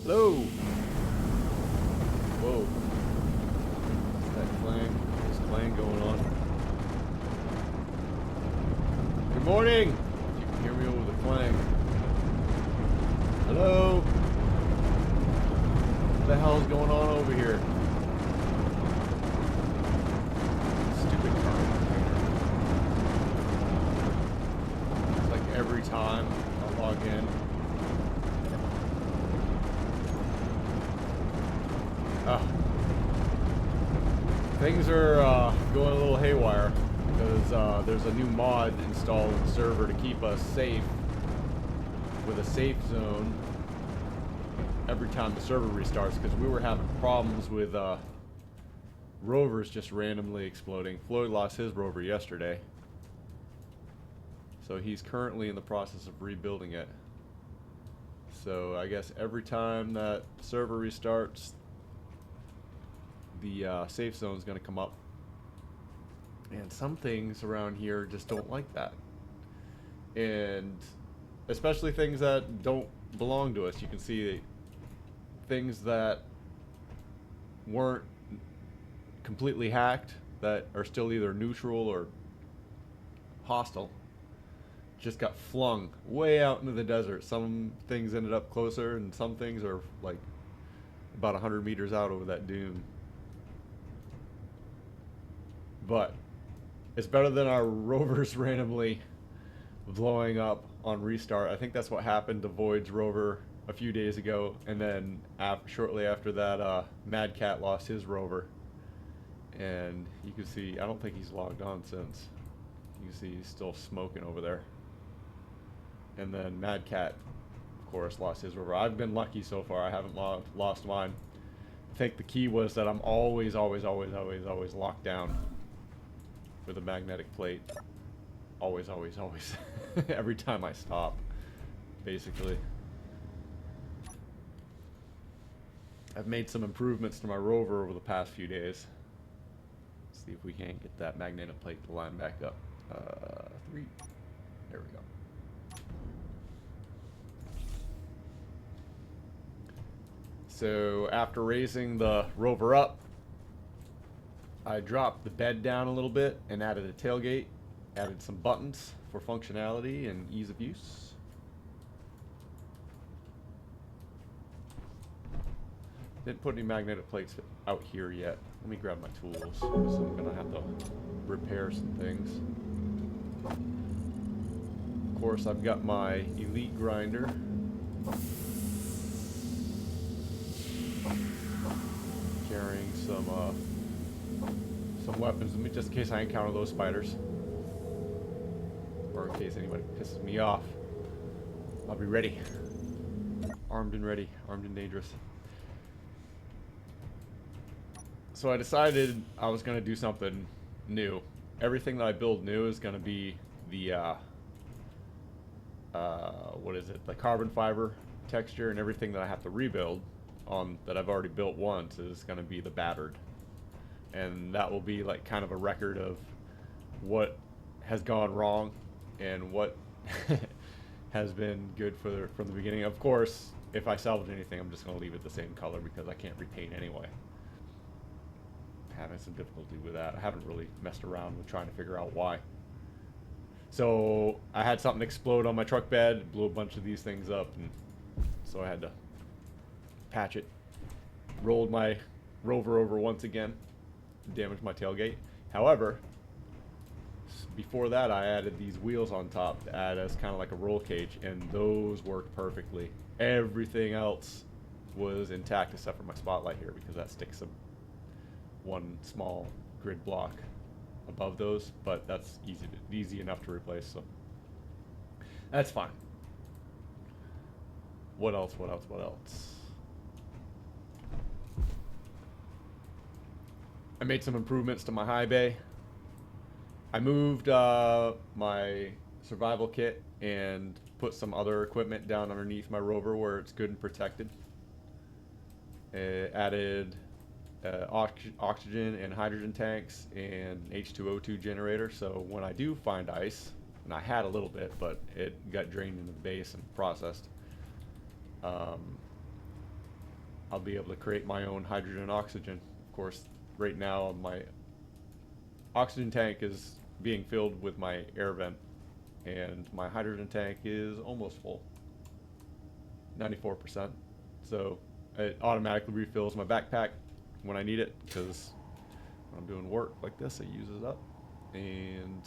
Hello. Whoa. What's that clang? There's clang going on. Good morning. If you can hear me over the clang. Hello. What the hell is going on over here? Stupid car container. It's like every time I log in. Things are going a little haywire because there's a new mod installed in the server to keep us safe with a safe zone every time the server restarts, because we were having problems with rovers just randomly exploding. Floyd lost his rover yesterday, so he's currently in the process of rebuilding it. So I guess every time that server restarts, the safe zone is going to come up, and some things around here just don't like that, and especially things that don't belong to us. You can see things that weren't completely hacked that are still either neutral or hostile just got flung way out into the desert. Some things ended up closer, and some things are like about 100 meters out over that dune. But it's better than our rovers randomly blowing up on restart. I think that's what happened to Void's rover a few days ago, and then shortly after that, Mad Cat lost his rover. And you can see, I don't think he's logged on since. You can see he's still smoking over there. And then Mad Cat, of course, lost his rover. I've been lucky so far. I haven't lost mine. I think the key was that I'm always locked down with a magnetic plate. Always. Every time I stop, basically. I've made some improvements to my rover over the past few days. Let's see if we can't get that magnetic plate to line back up. 3. There we go. So after raising the rover up, I dropped the bed down a little bit and added a tailgate, added some buttons for functionality and ease of use. Didn't put any magnetic plates out here yet. Let me grab my tools, because I'm gonna have to repair some things. Of course, I've got my elite grinder. Carrying some weapons, just in case I encounter those spiders, or in case anybody pisses me off. I'll be ready, armed and ready, armed and dangerous. So I decided I was going to do something new. Everything that I build new is going to be the what is it, the carbon fiber texture, and everything that I have to rebuild on that I've already built once is going to be the battered. And that will be like kind of a record of what has gone wrong and what has been good from the beginning. Of course, if I salvage anything, I'm just going to leave it the same color because I can't repaint anyway. I'm having some difficulty with that. I haven't really messed around with trying to figure out why. So I had something explode on my truck bed, blew a bunch of these things up, and so I had to patch it. Rolled my rover over once again, damaged my tailgate. However, before that I added these wheels on top to add as kind of like a roll cage, and those worked perfectly. Everything else was intact except for my spotlight here, because that sticks one small grid block above those, but that's easy enough to replace, so that's fine. What else? I made some improvements to my high bay. I moved my survival kit and put some other equipment down underneath my rover where it's good and protected. Added oxygen and hydrogen tanks and H2O2 generator, so when I do find ice, and I had a little bit, but it got drained into the base and processed, I'll be able to create my own hydrogen and oxygen. Of course, right now my oxygen tank is being filled with my air vent, and my hydrogen tank is almost full, 94%. So it automatically refills my backpack when I need it, because when I'm doing work like this, it uses it up. And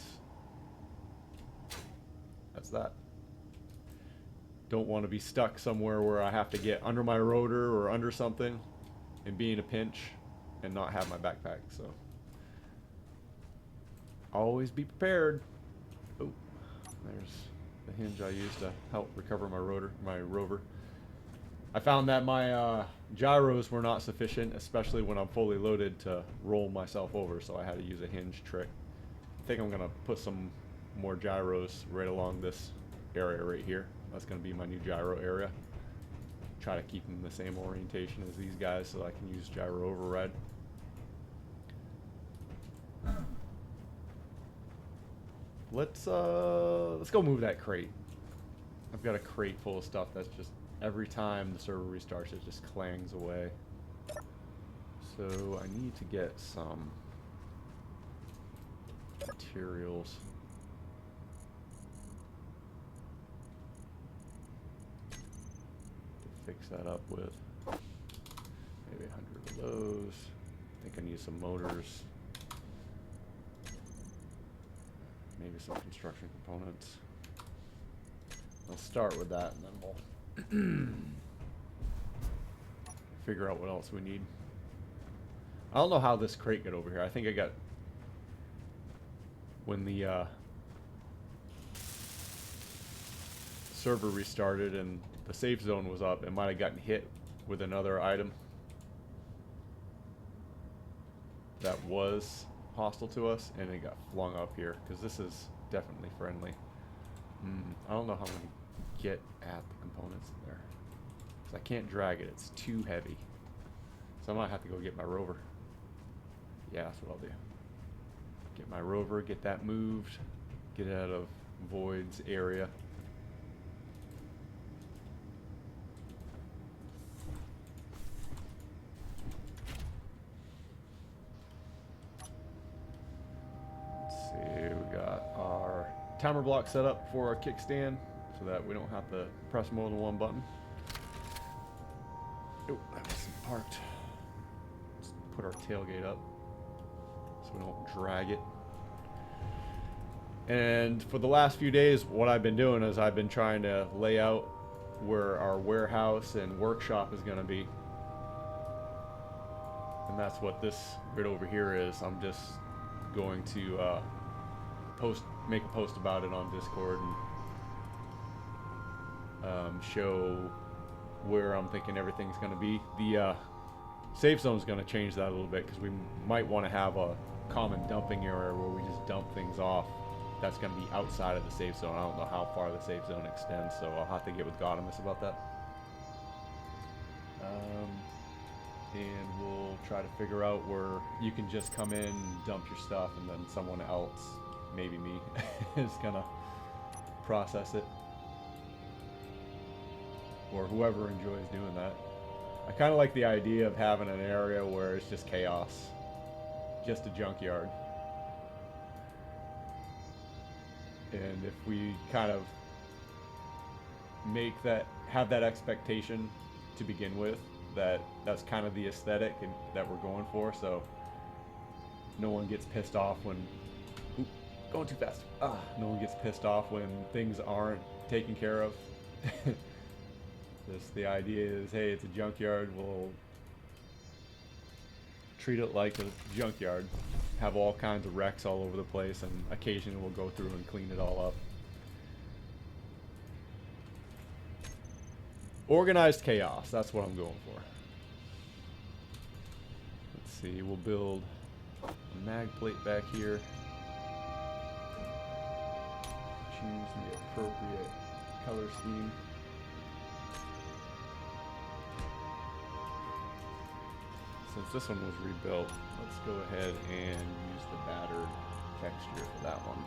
that's that. Don't want to be stuck somewhere where I have to get under my rotor or under something and be in a pinch and not have my backpack. So always be prepared. Oh, there's the hinge I used to help recover my rover. I found that my gyros were not sufficient, especially when I'm fully loaded, to roll myself over, so I had to use a hinge trick. I think I'm gonna put some more gyros right along this area right here. That's gonna be my new gyro area. Try to keep them the same orientation as these guys so I can use gyro override. Let's go move that crate. I've got a crate full of stuff that's just, every time the server restarts, it just clangs away. So I need to get some materials. To fix that up with maybe 100 of those. I think I need some motors. Maybe some construction components. I'll start with that, and then we'll figure out what else we need. I don't know how this crate got over here. I think I got, when the server restarted and the safe zone was up, it might have gotten hit with another item that was hostile to us, and it got flung up here, because this is definitely friendly. I don't know how I'm going to get at the components in there, because I can't drag it. It's too heavy. So I might have to go get my rover. Yeah, that's what I'll do. Get my rover, get that moved, get it out of Void's area. Timer block set up for our kickstand so that we don't have to press more than one button. Oh, that wasn't parked. Let's put our tailgate up so we don't drag it. And for the last few days, what I've been doing is I've been trying to lay out where our warehouse and workshop is going to be. And that's what this right over here is. I'm just going to make a post about it on Discord and show where I'm thinking everything's going to be. The safe zone is going to change that a little bit, because we might want to have a common dumping area where we just dump things off. That's going to be outside of the safe zone. I don't know how far the safe zone extends, so I'll have to get with Godimus about that. And we'll try to figure out where you can just come in and dump your stuff, and then someone else, maybe me, is gonna process it, or whoever enjoys doing that. I kind of like the idea of having an area where it's just chaos, just a junkyard. And if we kind of have that expectation to begin with, that's kind of the aesthetic that we're going for, so no one gets pissed off when going too fast. No one gets pissed off when things aren't taken care of. Just the idea is, hey, it's a junkyard. We'll treat it like a junkyard. Have all kinds of wrecks all over the place, and occasionally we'll go through and clean it all up. Organized chaos. That's what I'm going for. Let's see. We'll build a mag plate back here. Choose the appropriate color scheme. Since this one was rebuilt, let's go ahead and use the battered texture for that one.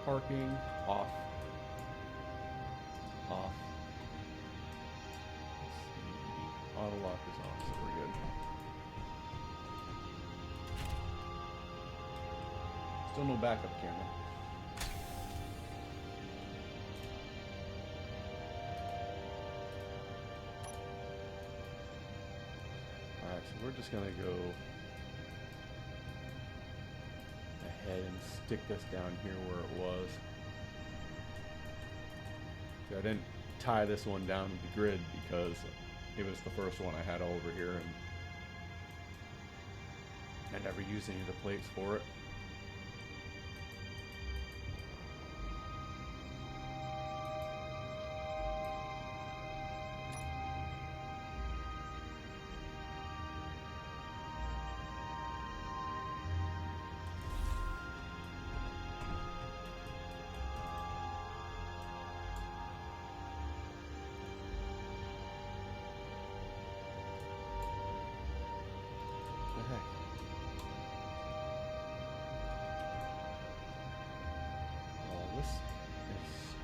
Parking off. Off. Let's see. Auto lock is on, so we're good. Still no backup camera. Alright, so we're just gonna go ahead and stick this down here where it was. So I didn't tie this one down to the grid because it was the first one I had over here and I never used any of the plates for it.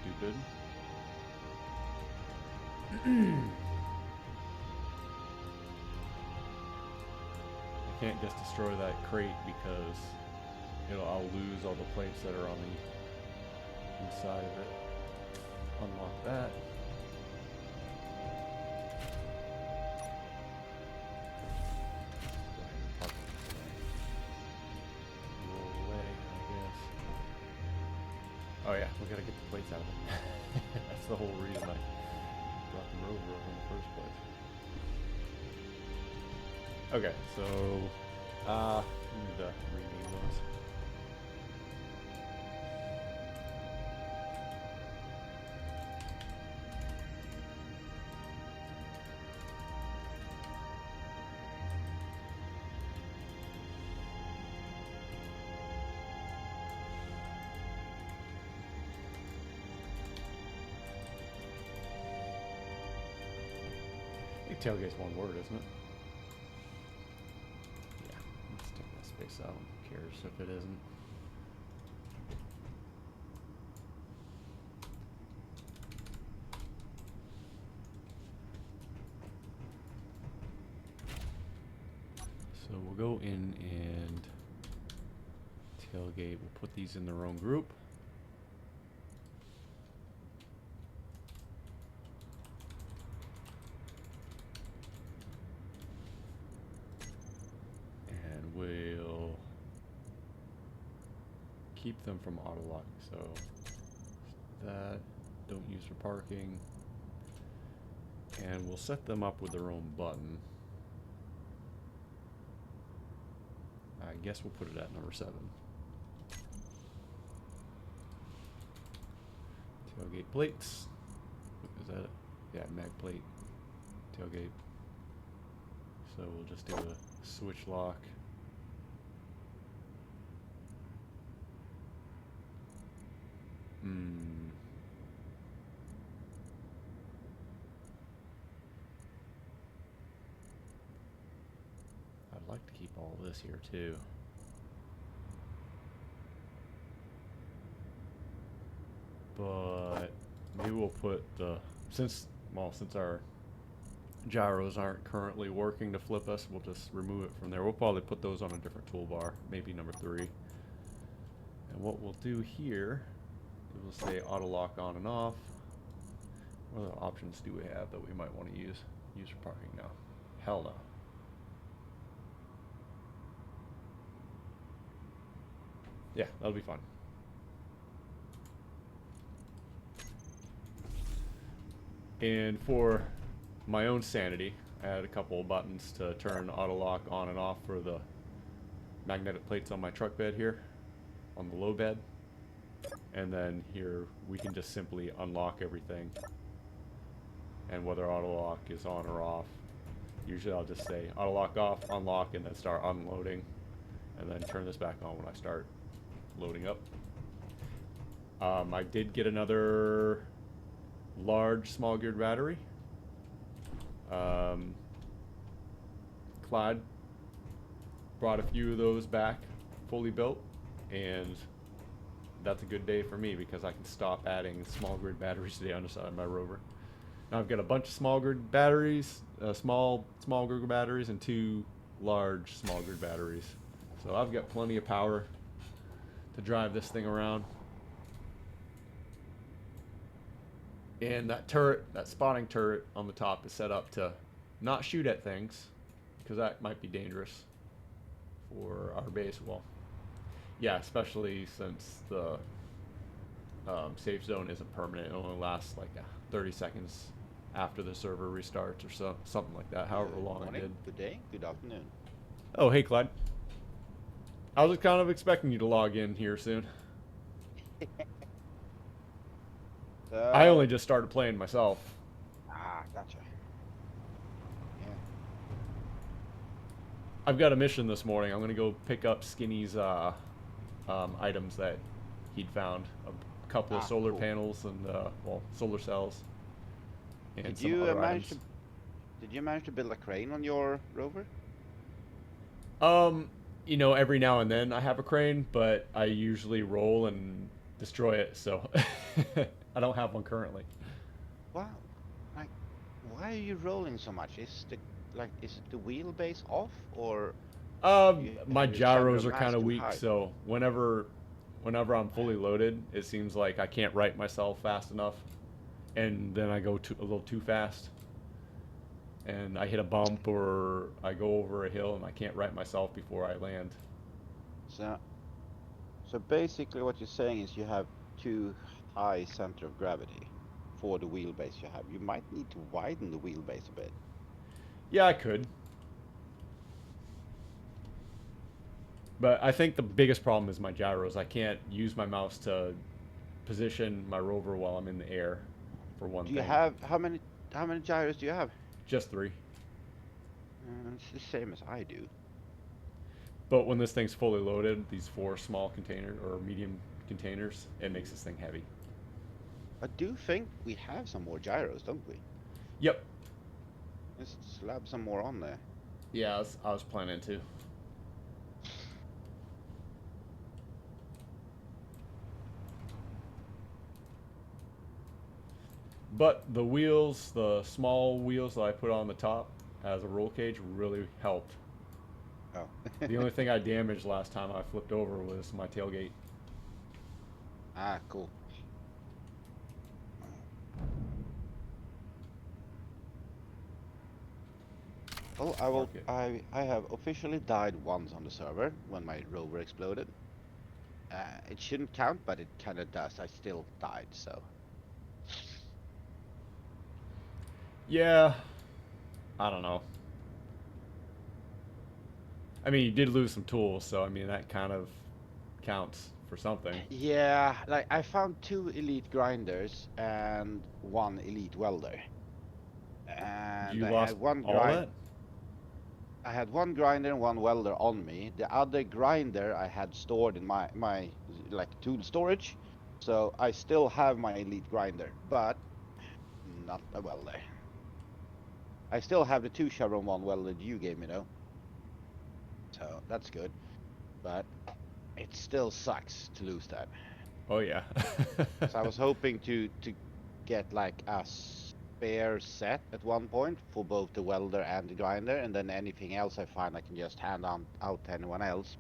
Stupid. I can't just destroy that crate because I'll lose all the plates that are on the inside of it. Unlock that. Oh yeah, we gotta get the plates out of it. That's the whole reason I brought the rover over in the first place. Okay, so we need to rename those. Tailgate's one word, isn't it? Yeah, let's take that space out. Who cares if it isn't? So we'll go in and tailgate. We'll put these in their own group. We'll keep them from auto lock, so that don't use for parking, and we'll set them up with their own button. I guess we'll put it at number 7. Tailgate plates. Is that it? Yeah, mag plate. Tailgate. So we'll just do a switch lock. I'd like to keep all this here too. But maybe we'll put the, since our gyros aren't currently working to flip us, we'll just remove it from there. We'll probably put those on a different toolbar, maybe number 3. And what we'll do here, it will say auto lock on and off. What other options do we have that we might want to use? Use for parking now. Hell no. Yeah, that'll be fun. And for my own sanity, I had a couple of buttons to turn auto lock on and off for the magnetic plates on my truck bed here, on the low bed. And then here we can just simply unlock everything, and whether auto lock is on or off. Usually I'll just say auto lock off, unlock, and then start unloading, and then turn this back on when I start loading up. I did get another large small geared battery. Clyde brought a few of those back fully built, and that's a good day for me because I can stop adding small grid batteries to the underside of my rover. Now I've got a bunch of small grid batteries, small grid batteries, and 2 large small grid batteries. So I've got plenty of power to drive this thing around. And that turret, that spotting turret on the top is set up to not shoot at things, because that might be dangerous for our base. Well, yeah, especially since the safe zone isn't permanent. It only lasts like 30 seconds after the server restarts or something like that, however long it did. Good day, good afternoon. Oh, hey, Clyde. I was kind of expecting you to log in here soon. I only just started playing myself. Ah, gotcha. Yeah. I've got a mission this morning. I'm going to go pick up Skinny's items that he'd found. A couple of solar panels and, well, solar cells. And Did some you other manage items. Did you manage to build a crane on your rover? You know, every now and then I have a crane, but I usually roll and destroy it, so I don't have one currently. Wow. Like, why are you rolling so much? Is it the wheelbase off, or My have you set your gyros are mass kind of too weak, high? so whenever I'm fully loaded, it seems like I can't right myself fast enough, and then I go a little too fast, and I hit a bump or I go over a hill and I can't right myself before I land. So basically, what you're saying is you have too high center of gravity for the wheelbase you have. You might need to widen the wheelbase a bit. Yeah, I could. But I think the biggest problem is my gyros. I can't use my mouse to position my rover while I'm in the air, for one Do you thing. have how many gyros do you have? Just 3. It's the same as I do. But when this thing's fully loaded, these 4 small container or medium containers, it makes this thing heavy. I do think we have some more gyros, don't we? Yep. Let's slap some more on there. Yeah, I was planning to. But the wheels, the small wheels that I put on the top as a roll cage really helped. Oh. The only thing I damaged last time I flipped over was my tailgate. Ah, cool. Well, I have officially died once on the server when my rover exploded. It shouldn't count, but it kind of does. I still died, so. Yeah, I don't know. I mean, you did lose some tools, so I mean that kind of counts for something. Yeah, like I found 2 elite grinders and 1 elite welder. And You lost all that? I had 1 grinder and 1 welder on me. The other grinder I had stored in my like tool storage. So I still have my elite grinder, but not a welder. I still have the 2 Chevron 1 welder you gave me though. So that's good. But it still sucks to lose that. Oh yeah. So I was hoping to get like a spare set at one point for both the welder and the grinder, and then anything else I find I can just hand out to anyone else.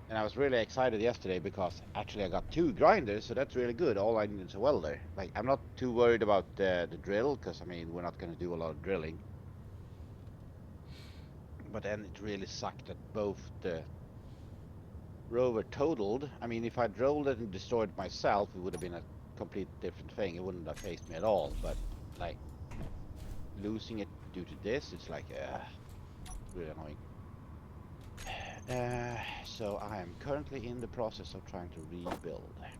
And I was really excited yesterday because actually I got 2 grinders, so that's really good. All I need is a welder. Like, I'm not too worried about the drill, because I mean we're not going to do a lot of drilling. But then it really sucked that both the rover totaled. I mean, if I'd rolled it and destroyed it myself, it would have been a complete different thing. It wouldn't have faced me at all. But like losing it due to this, it's like really annoying. So I am currently in the process of trying to rebuild. I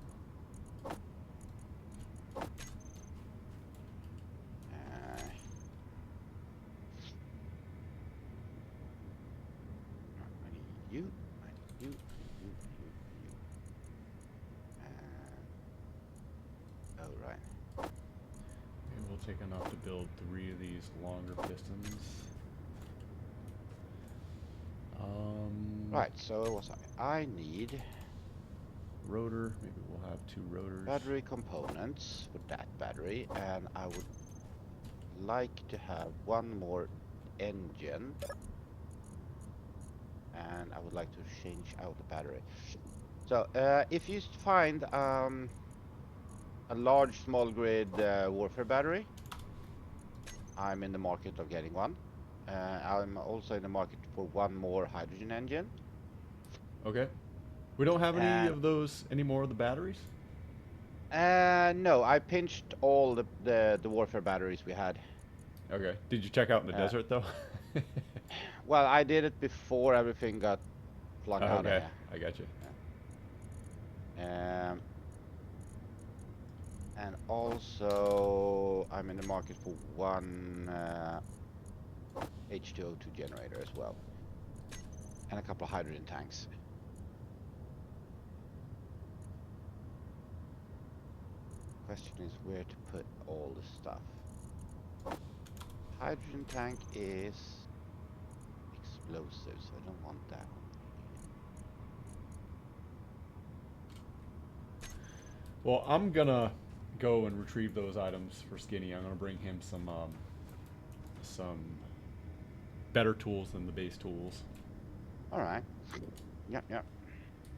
need you. I need you. I need you. Oh, right. Maybe we'll take enough to build 3 of these longer pistons. Right, so what was I? I need rotor. Maybe we'll have 2 rotors. Battery components for that battery, and I would like to have 1 more engine, and I would like to change out the battery. So if you find a large small grid warfare battery, I'm in the market of getting one. I'm also in the market for 1 more hydrogen engine. Okay. We don't have any And of those anymore, the batteries? no, I pinched all the warfare batteries we had. Okay. Did you check out in the desert, though? Well, I did it before everything got flung out of Okay. here. I got you. Yeah. And also, I'm in the market for 1 H2O2 generator as well, and a couple of hydrogen tanks. Question is where to put all the stuff. Hydrogen tank is explosive, so I don't want that one. Well, I'm gonna go and retrieve those items for Skinny. I'm gonna bring him some better tools than the base tools. All right. Yep, yep.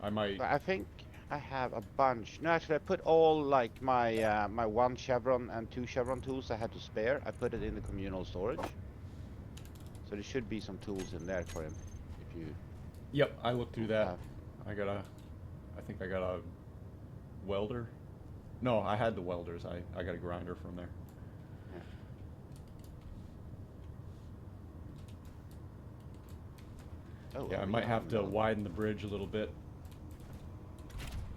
I might. But I think I have a bunch. No, actually, I put all like my my 1 chevron and 2 chevron tools I had to spare. I put it in the communal storage, so there should be some tools in there for him. If you. Yep, I looked through that. I think I got a welder. No, I had the welders. I got a grinder from there. Oh, Yeah, I might have to widen the bridge a little bit.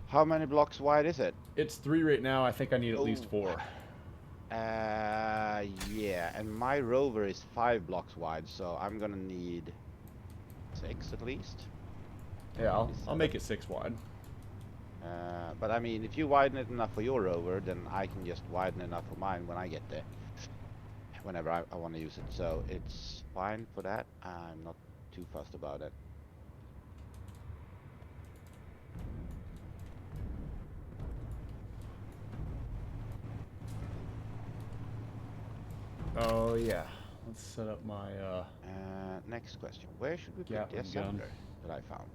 How many blocks wide is it? It's 3 right now. I think I need at least 4. Yeah, and my rover is 5 blocks wide, so I'm gonna need 6 at least. Yeah, I'll make it 6 wide. But I mean, if you widen it enough for your rover, then I can just widen enough for mine when I get there. Whenever I want to use it, so it's fine for that. I'm not too fussed about it. Oh yeah. Let's set up my Next question: where should we put the Gatling gun. assembler that I found?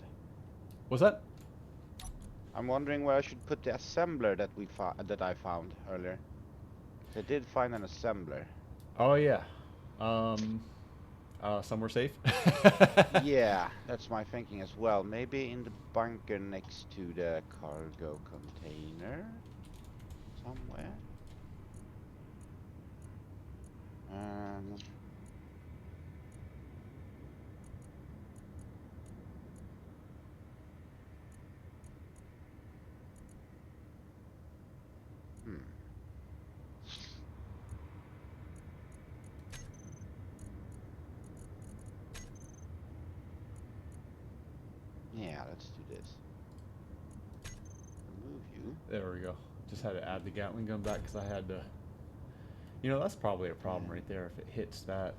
What's that? I'm wondering where I should put the assembler that I found earlier. I did find an assembler. Oh yeah. Somewhere safe? Yeah, that's my thinking as well. Maybe in the bunker next to the cargo container somewhere. Yeah, let's do this. Remove you. There we go. Just had to add the Gatling gun back because I had to. You know, that's probably a problem right there if it hits that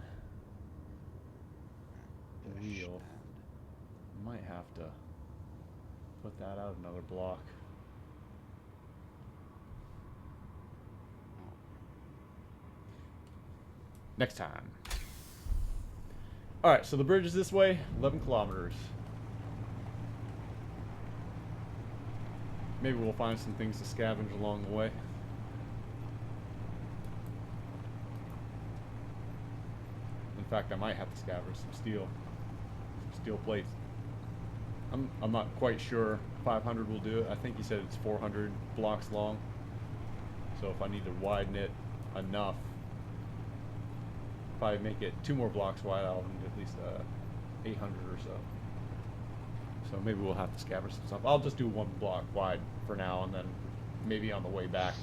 wheel. Might have to put that out another block. Next time. Alright, so the bridge is this way, 11 kilometers. Maybe we'll find some things to scavenge along the way. In fact, I might have to scavenge some steel plates. I'm not quite sure 500 will do it. I think he said it's 400 blocks long. So if I need to widen it enough, if I make it 2 more blocks wide, I'll need at least 800 or so. So maybe we'll have to scavenge some stuff. I'll just do 1 block wide for now, and then maybe on the way back,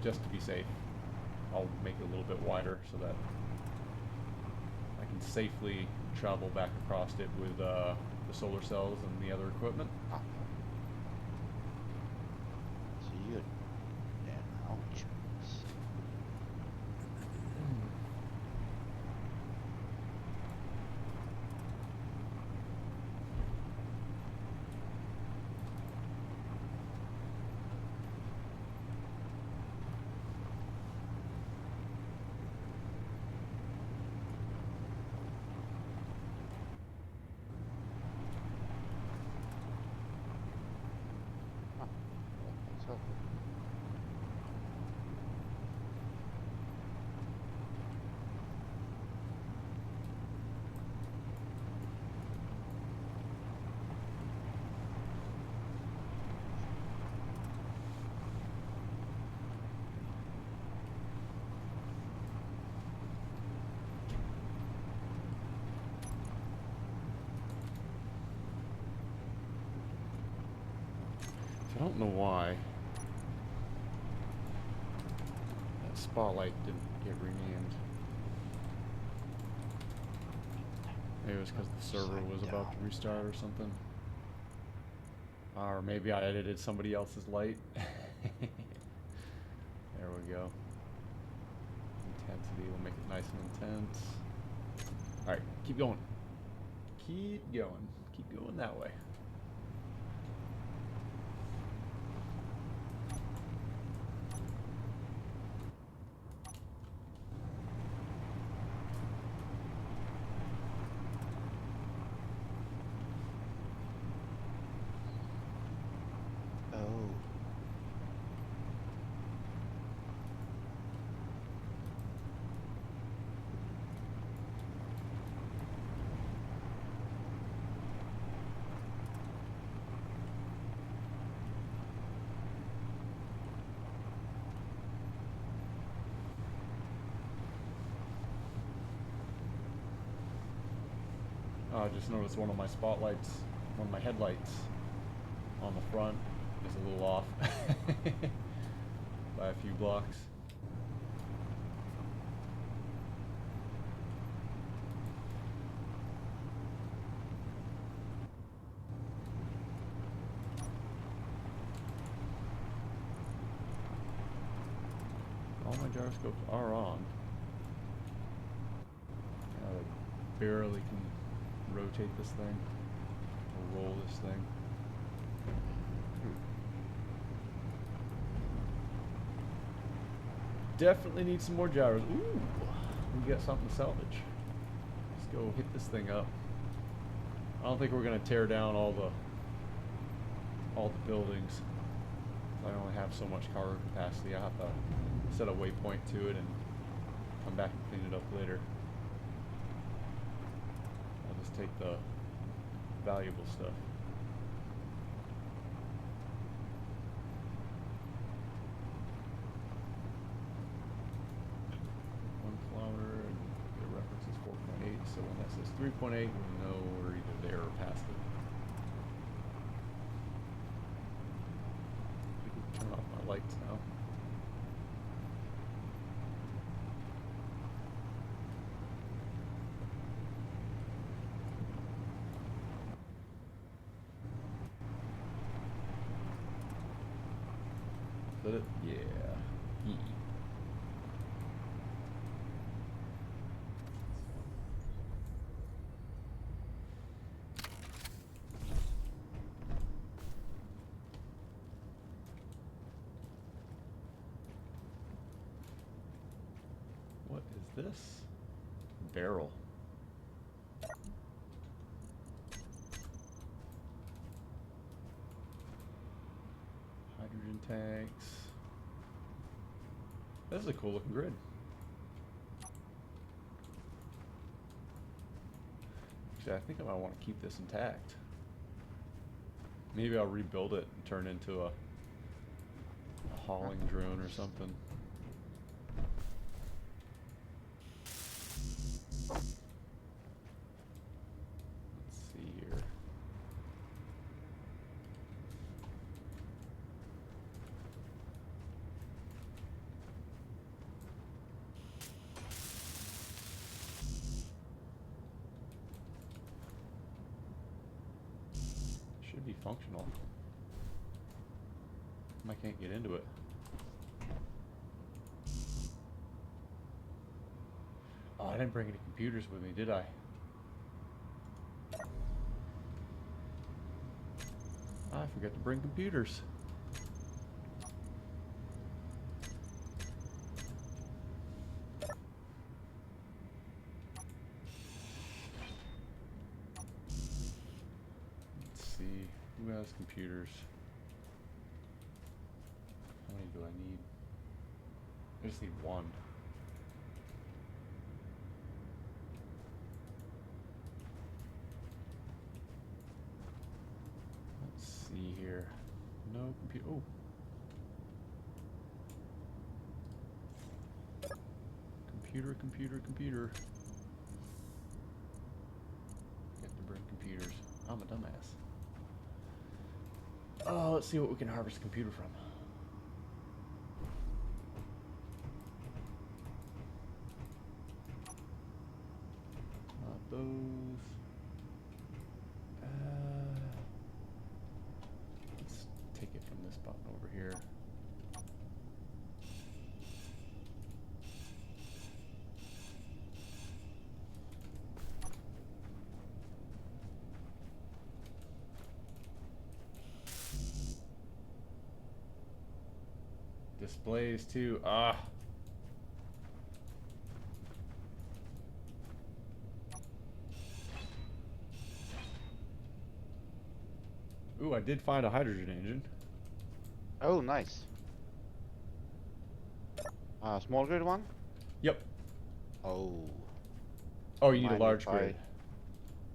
just to be safe, I'll make it a little bit wider so that I can safely travel back across it with the solar cells and the other equipment. So you, yeah, ouch. I don't know why that spotlight didn't get renamed. Maybe it was because the server was about to restart or something. Or maybe I edited somebody else's light. There we go. Intensity, we'll make it nice and intense. Alright, keep going. Keep going. Keep going that way. I just noticed one of my spotlights, one of my headlights on the front is a little off by a few blocks. All my gyroscopes are on. I barely can rotate this thing or roll this thing. Definitely need some more gyros. Ooh, we got something to salvage. Let's go hit this thing up. I don't think we're gonna tear down all the buildings. I only have so much cargo capacity. I have to set a waypoint to it and come back and clean it up later. Take the valuable stuff. 1 kilometer, and the reference is 4.8, so when that says 3.8, we know we're either there or past it. I can turn off my lights now. Did it? Yeah. E. What is this? Barrel. Hydrogen tanks. This is a cool looking grid. Actually, I think I might want to keep this intact. Maybe I'll rebuild it and turn into a hauling drone or something. Let's see here. Should be functional. I can't get into it. Oh, I didn't bring any computers with me, did I? I forgot to bring computers. Let's see, who has computers? do I need? I just need one. Let's see here. No computer. Oh. Computer. Get to bring computers. I'm a dumbass. Oh, let's see what we can harvest a computer from. Not those. Let's take it from this button over here. Displays too. Ah. Ooh, I did find a hydrogen engine. Oh, nice. Small grid one? Yep. Oh. Oh, you need a Mind large if I- grid.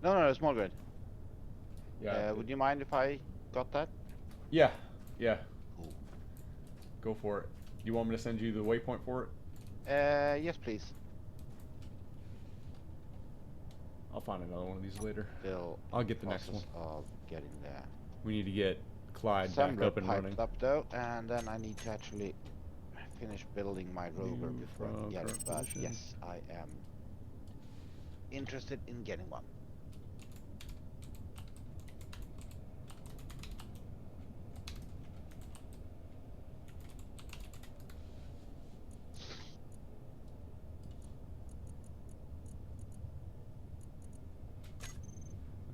No, small grid. Yeah. Would you mind if I got that? Yeah. Yeah. Cool. Go for it. You want me to send you the waypoint for it? Yes, please. I'll find another one of these later. Still I'll get the next one. process of getting there. We need to get Clyde back Assembler up and running. piped up though, and then I need to actually finish building my rover New before I from can get it. current But position. yes, I am interested in getting one.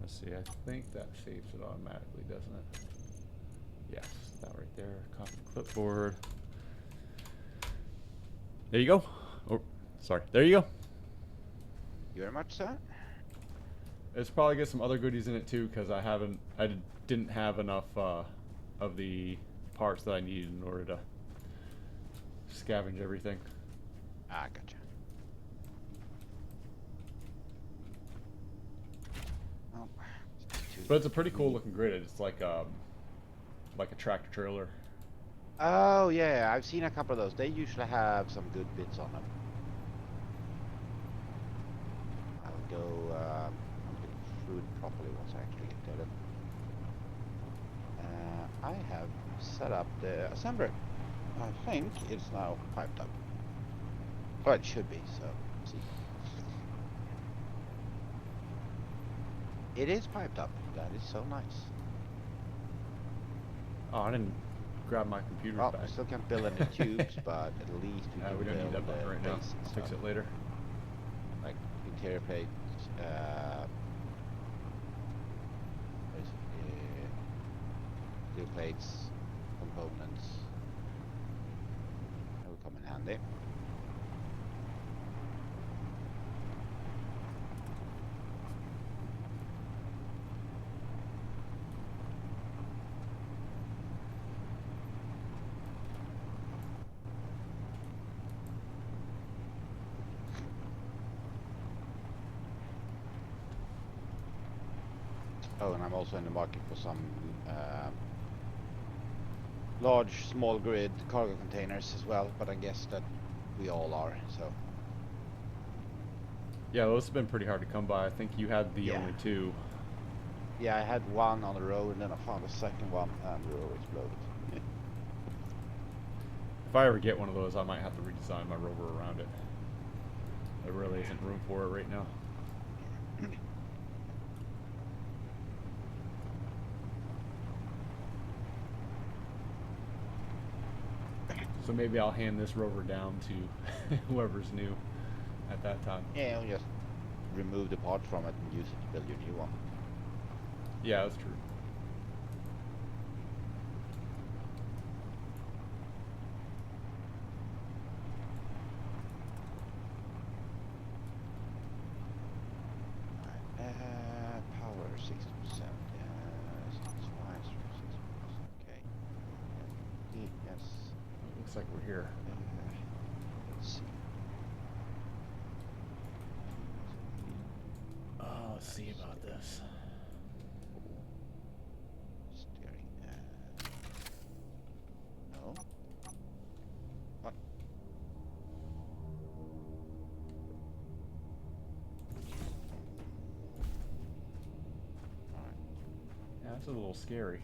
Let's see, I think that saves it automatically, doesn't it? Yes, that right there. Copy clipboard. There you go. Oh, sorry. There you go. You very much, sir. It's probably got some other goodies in it too, because I didn't have enough of the parts that I needed in order to scavenge everything. Ah, gotcha. Oh, But it's a pretty cool looking grid. It's like a tractor trailer. Oh yeah, I've seen a couple of those. They usually have some good bits on them. I'll go through it properly once I actually get to it. I have set up the assembler. I think it's now piped up. Well, it should be, so see. It is piped up. That is so nice. Oh, I didn't grab my computer Well, back. we still can't build any tubes, but at least we can We don't need build that button the right now. basic Fix stuff. it later. Like interior plates, steel plates, components. That will come in handy. Oh, and I'm also in the market for some large, small grid cargo containers as well, but I guess that we all are, so. Yeah, those have been pretty hard to come by. I think you had the Yeah. only two. Yeah, I had one on the road, and then I found a second one, and the rover exploded. If I ever get one of those, I might have to redesign my rover around it. There really isn't room for it right now. So maybe I'll hand this rover down to whoever's new at that time. Yeah, we'll just remove the parts from it and use it to build your new one. Yeah, that's true. Power 60%. Yes, that's fine. 60%. Okay. Yes. Looks like we're here. Let's see. Oh, let's see about this. Steering. No. What? Alright. Yeah, that's a little scary.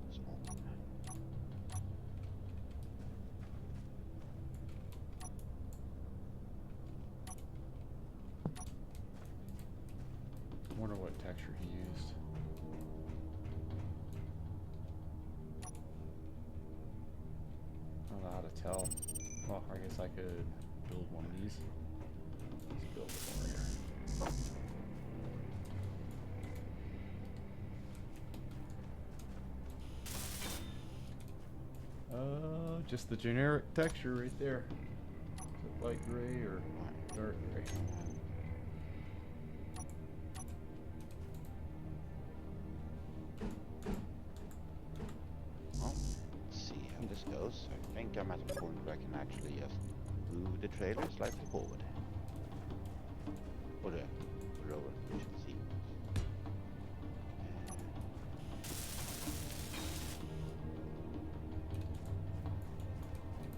It's on. I wonder what texture he used. I don't know how to tell. Well, I guess I could build one of these. Let's build it over here. Just the generic texture right there. Is it light gray or dark gray? Well, let's see how this goes. I think I'm at a point where I can actually just move the trailer slightly forward. Or the rover, we should see.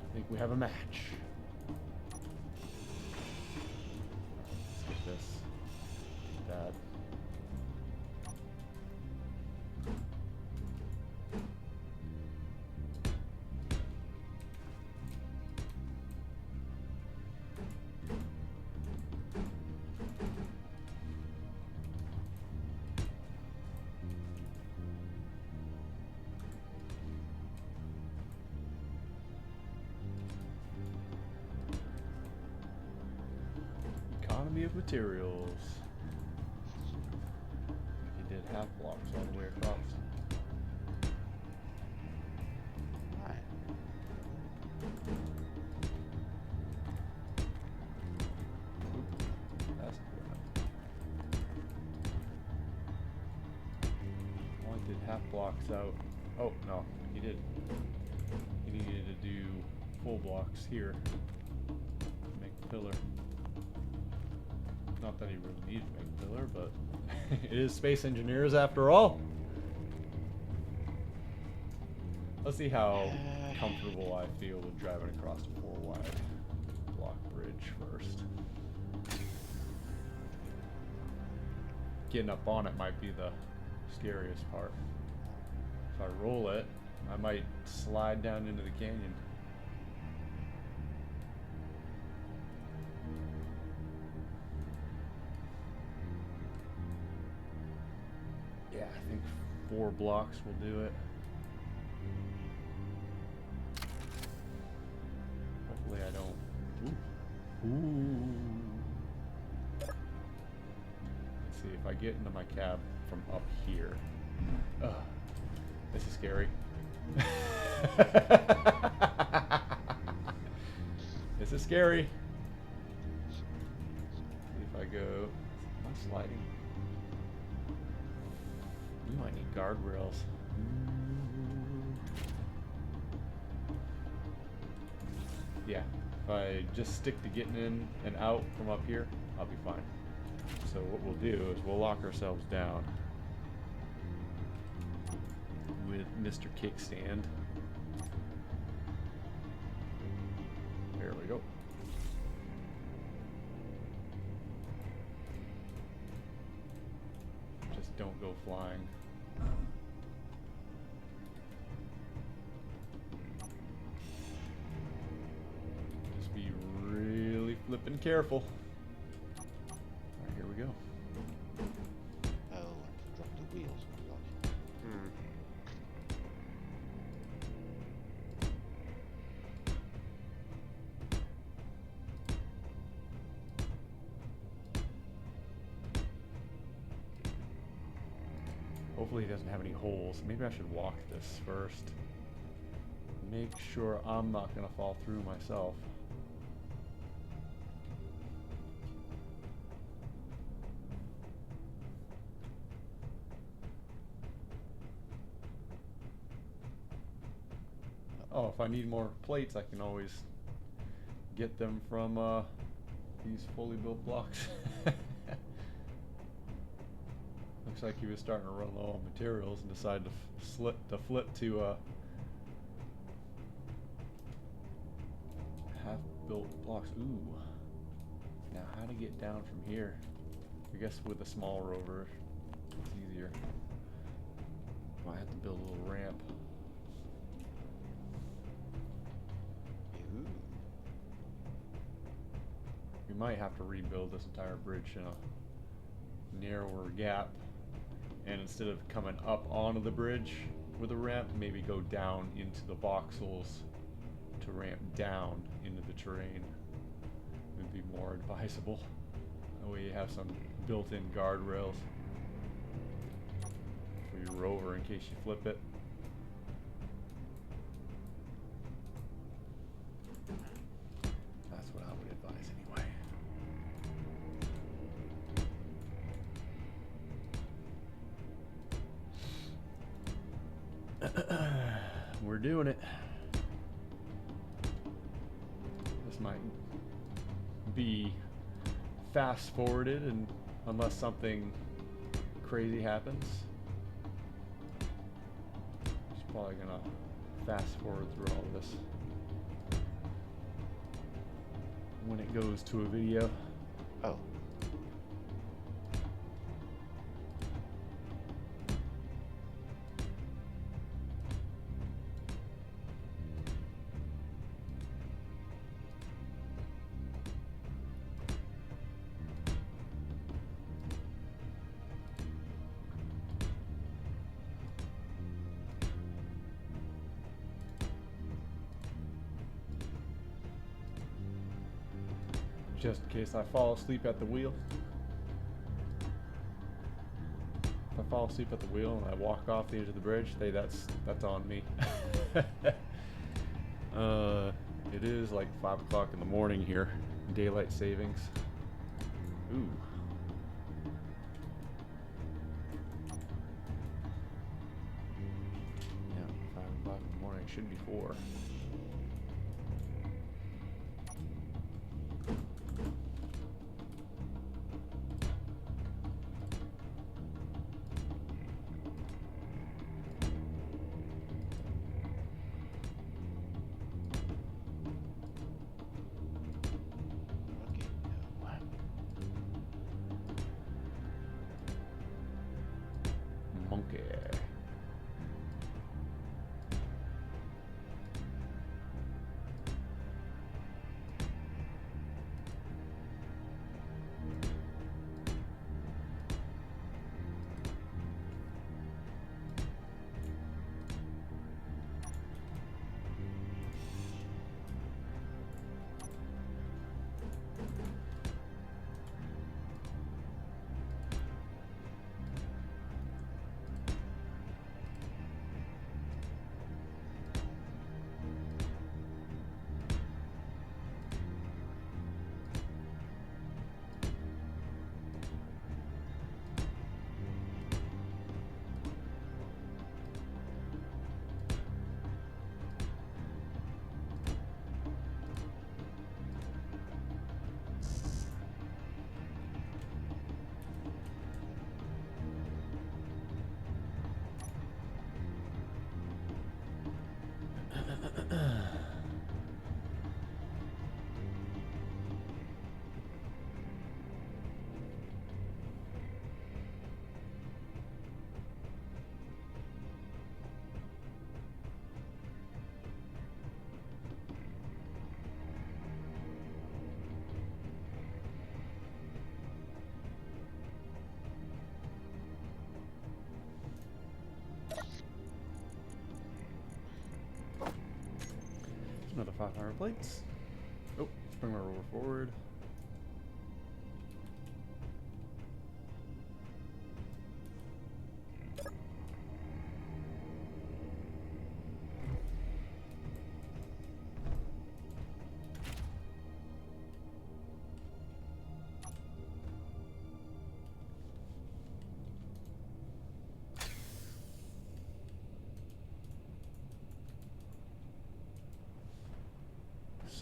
I think we have a match. Let's get this. That. Economy of materials. He did half blocks all the way across. Right. That's good. Only did half blocks out. Oh no, he did. He needed to do full blocks here. Make the pillar. Not that he really needed to make a pillar, but it is Space Engineers after all. Let's see how comfortable I feel with driving across a 4-wide block bridge first. Getting up on it might be the scariest part. If I roll it, I might slide down into the canyon. Yeah, I think 4 blocks will do it. Hopefully I don't. Ooh. Let's see if I get into my cab from up here. Ugh, this is scary. This is scary. See if I go. Am I sliding? We might need guardrails. Yeah, if I just stick to getting in and out from up here, I'll be fine. So what we'll do is we'll lock ourselves down with Mr. Kickstand. There we go. Just don't go flying. Just be really flippin' careful. Alright, here we go. Oh, and drop the wheels on the block. Hopefully he doesn't have any holes. Maybe I should walk this first. Make sure I'm not gonna fall through myself. Oh, if I need more plates, I can always get them from these fully built blocks. Looks like he was starting to run low on materials and decided to flip to half-built blocks. Ooh. Now how to get down from here? I guess with a small rover, it's easier. Might have to build a little ramp. Ooh. We might have to rebuild this entire bridge in a narrower gap, and instead of coming up onto the bridge with a ramp, maybe go down into the voxels to ramp down into the terrain. Would be more advisable. That way you have some built-in guardrails for your rover in case you flip it. That's what I would advise anyway. We're doing it. This might be fast forwarded, and unless something crazy happens, just probably gonna fast forward through all this when it goes to a video. Oh. Just in case I fall asleep at the wheel. If I fall asleep at the wheel and I walk off the edge of the bridge, that's on me. It is like 5 o'clock in the morning here. Daylight savings. Ooh. Yeah, 5 o'clock in the morning. Should be 4. Monkey. Another 500 plates. Oh, bring my rover forward.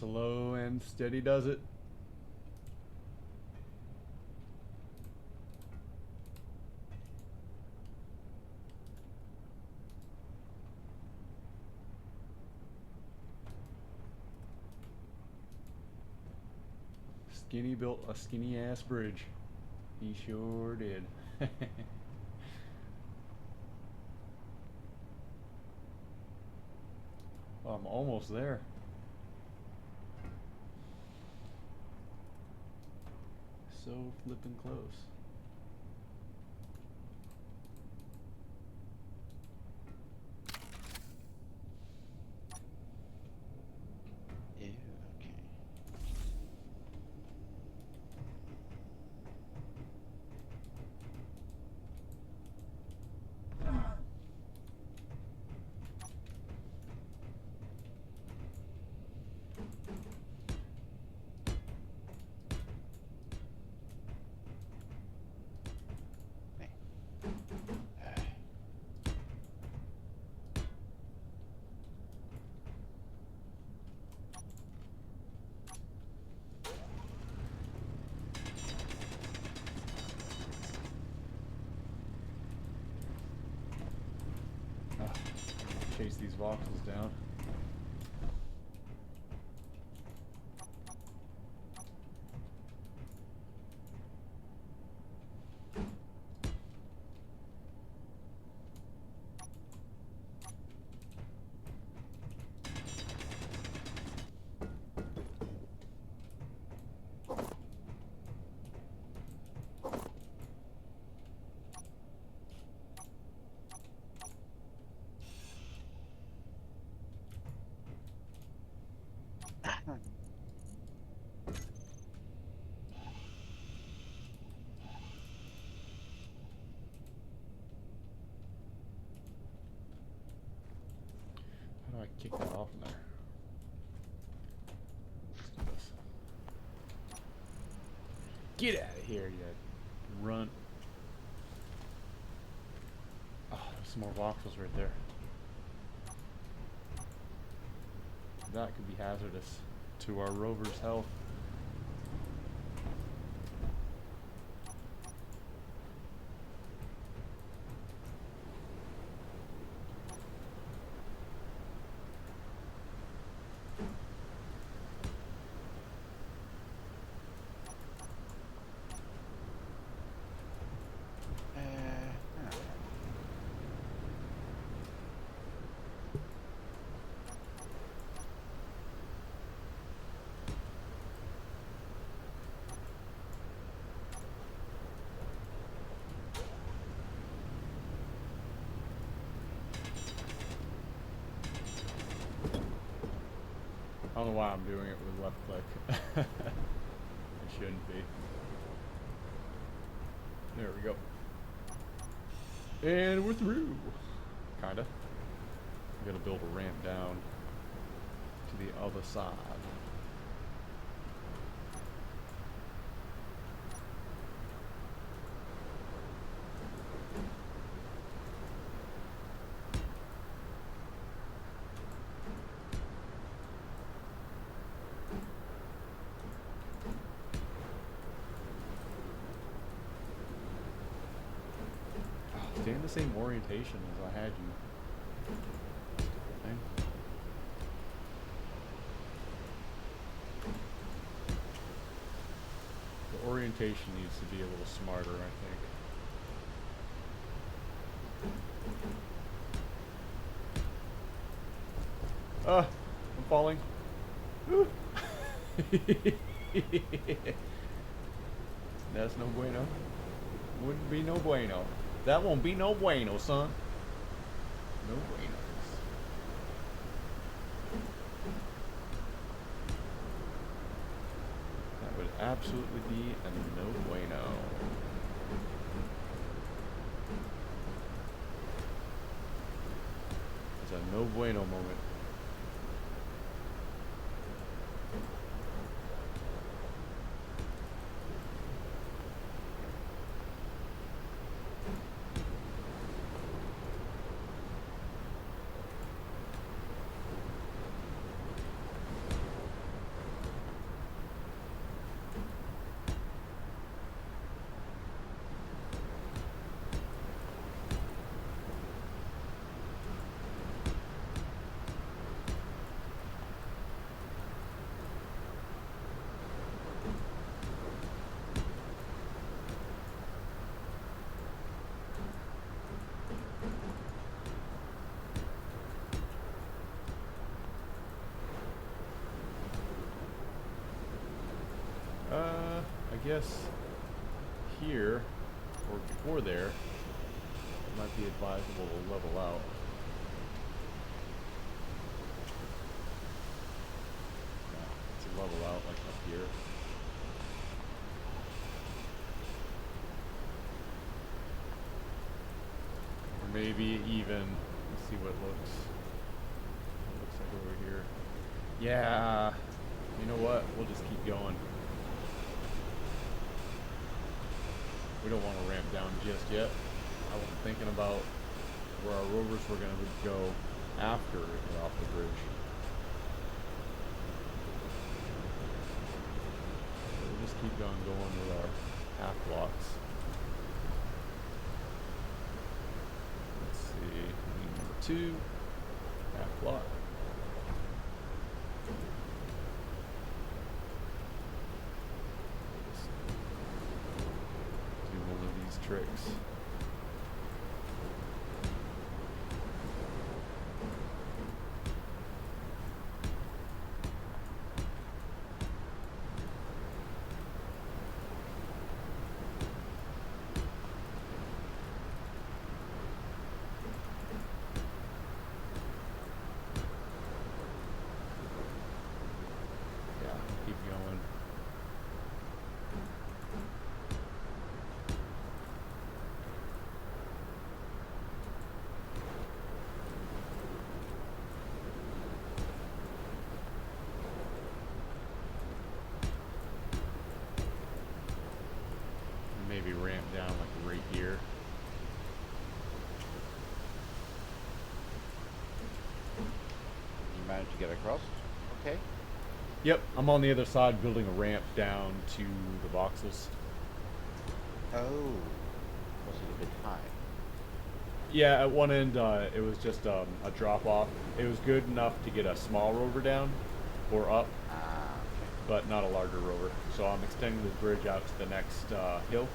Slow and steady does it. Skinny built a skinny ass bridge. He sure did. I'm almost there. So flippin' close. Yeah, okay. Nej. Ah, chase these voxels down. How do I kick that off in there? Let's do this. Get out of here, you runt. Oh, there's some more voxels right there. That could be hazardous to our rover's health. I don't know why I'm doing it with left click. It shouldn't be. There we go. And we're through. Kinda. We gotta build a ramp down to the other side. Stay in the same orientation as I had you. Okay. The orientation needs to be a little smarter, I think. I'm falling. Woo. That's no bueno. Wouldn't be no bueno. That won't be no bueno, son. No buenos. That would absolutely be a no bueno. It's a no bueno moment. guess here, or before there, it might be advisable to level out. Yeah, to level out like up here. Or maybe even, let's see what it looks like over here. Yeah, you know what? We'll just keep going. We don't want to ramp down just yet. I wasn't thinking about where our rovers were going to go after we get off the bridge. So we'll just keep on going with our half blocks. Let's see, number 2, half block. Tricks. Yeah, keep going. Maybe ramp down like right here. You managed to get across? Okay. Yep, I'm on the other side building a ramp down to the voxels. Oh. Was it a bit high? Yeah, at one end it was just a drop off. It was good enough to get a small rover down or up, but not a larger rover. So I'm extending the bridge out to the next hill,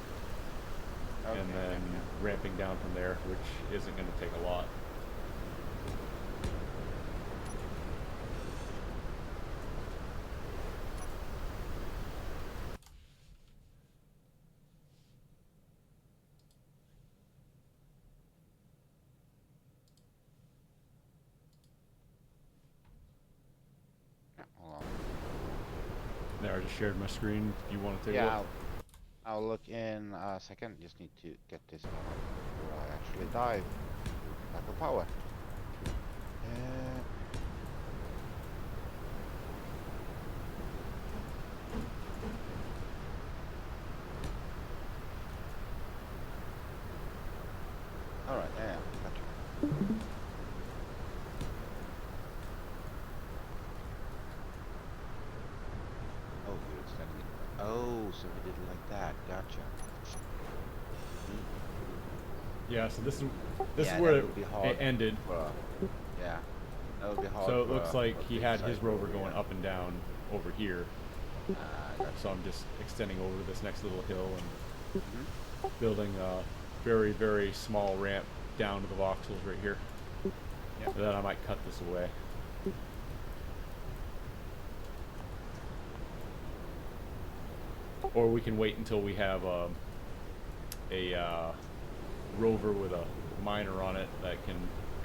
Okay, and then ramping down from there, which isn't going to take a lot. Hold on. There, I just shared my screen. If you want to take a Yeah, look. I'll look in a second. Just need to get this going before I actually dive. Lack of power. Alright, yeah, gotcha. Oh, you're extending it. Oh, so we did it like that. Gotcha. Yeah, so this is Yeah, where that would be hard it ended. Yeah, that would be hard. So it looks like for he big had size his rover rover, going yeah. up and down over here. Gotcha. So I'm just extending over this next little hill and Mhm. building a very, very small ramp down to the voxels right here. Yep. And then I might cut this away. Or we can wait until we have a rover with a miner on it that can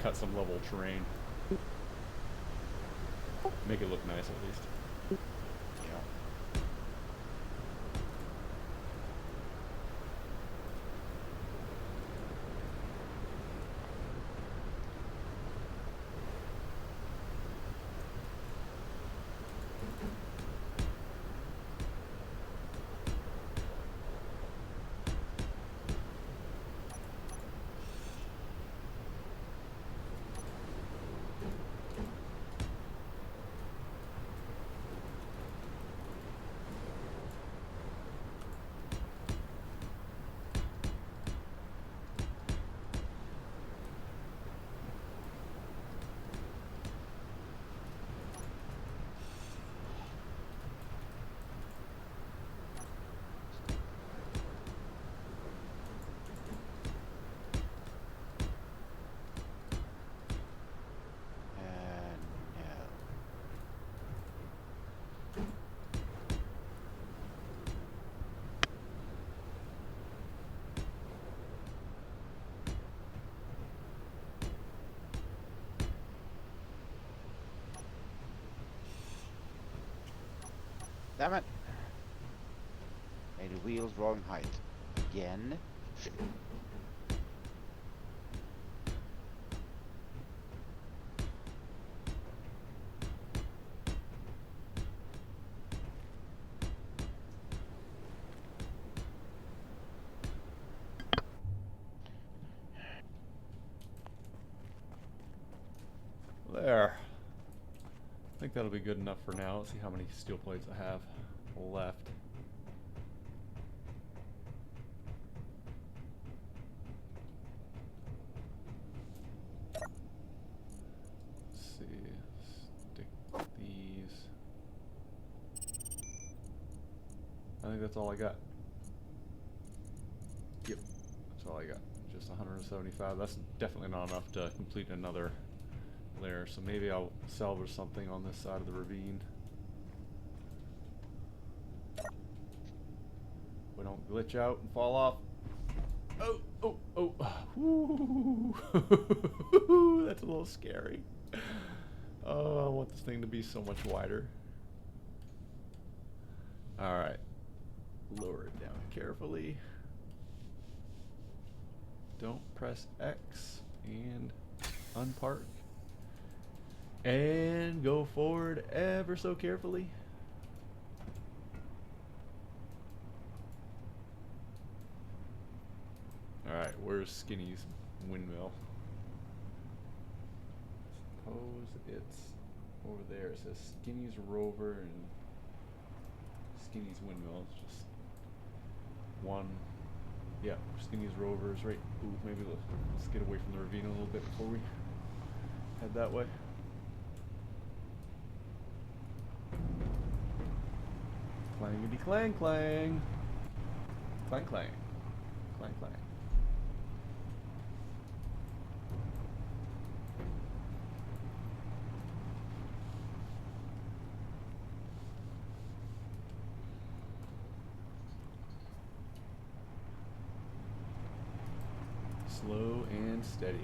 cut some level terrain. Make it look nice at least. Yeah. Damn it. Made the wheels wrong height. Again. There. I think that'll be good enough for now. Let's see how many steel plates I have left. Let's see. Stick these. I think that's all I got. Yep, that's all I got. Just 175. That's definitely not enough to complete another layer, so maybe I'll salvage something on this side of the ravine. We don't glitch out and fall off. Oh, oh, oh. Ooh. That's a little scary. Oh, I want this thing to be so much wider. Alright. Lower it down carefully. Don't press X and unpark. And go forward ever so carefully. Alright, where's Skinni's windmill? Suppose it's over there. It says Skinni's rover and Skinni's windmill. It's just one. Yeah, Skinni's rover is right. Ooh, maybe let's get away from the ravine a little bit before we head that way. Clangity clang clang. Clang clang. Clang clang. Slow and steady.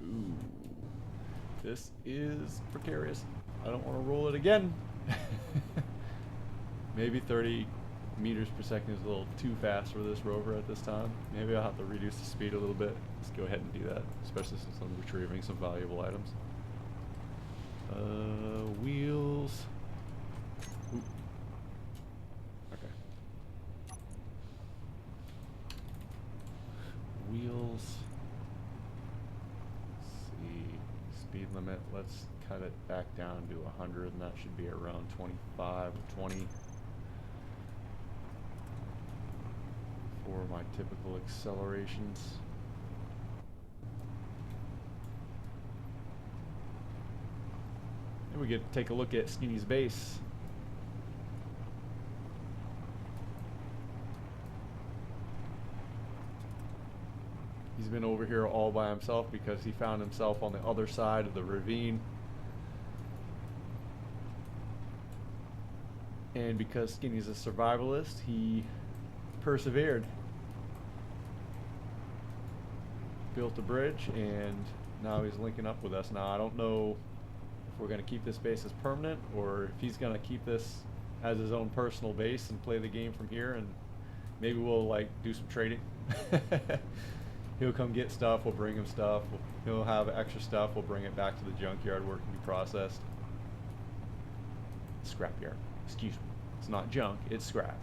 Ooh, this is precarious. I don't want to roll it again. Maybe 30 meters per second is a little too fast for this rover at this time. Maybe I'll have to reduce the speed a little bit. Let's go ahead and do that, especially since I'm retrieving some valuable items. Wheels. Ooh. Okay. Wheels. Speed limit, let's cut it back down to 100, and that should be around 25 or 20 for my typical accelerations. And we get to take a look at Skinni's base. He's been over here all by himself because he found himself on the other side of the ravine. And because Skinny's a survivalist, he persevered. Built a bridge, and now he's linking up with us. Now, I don't know if we're going to keep this base as permanent, or if he's going to keep this as his own personal base and play the game from here, and maybe we'll, like, do some trading. He'll come get stuff, we'll bring him stuff, he'll have extra stuff, we'll bring it back to the junkyard where it can be processed. Scrapyard. Excuse me. It's not junk, it's scrap.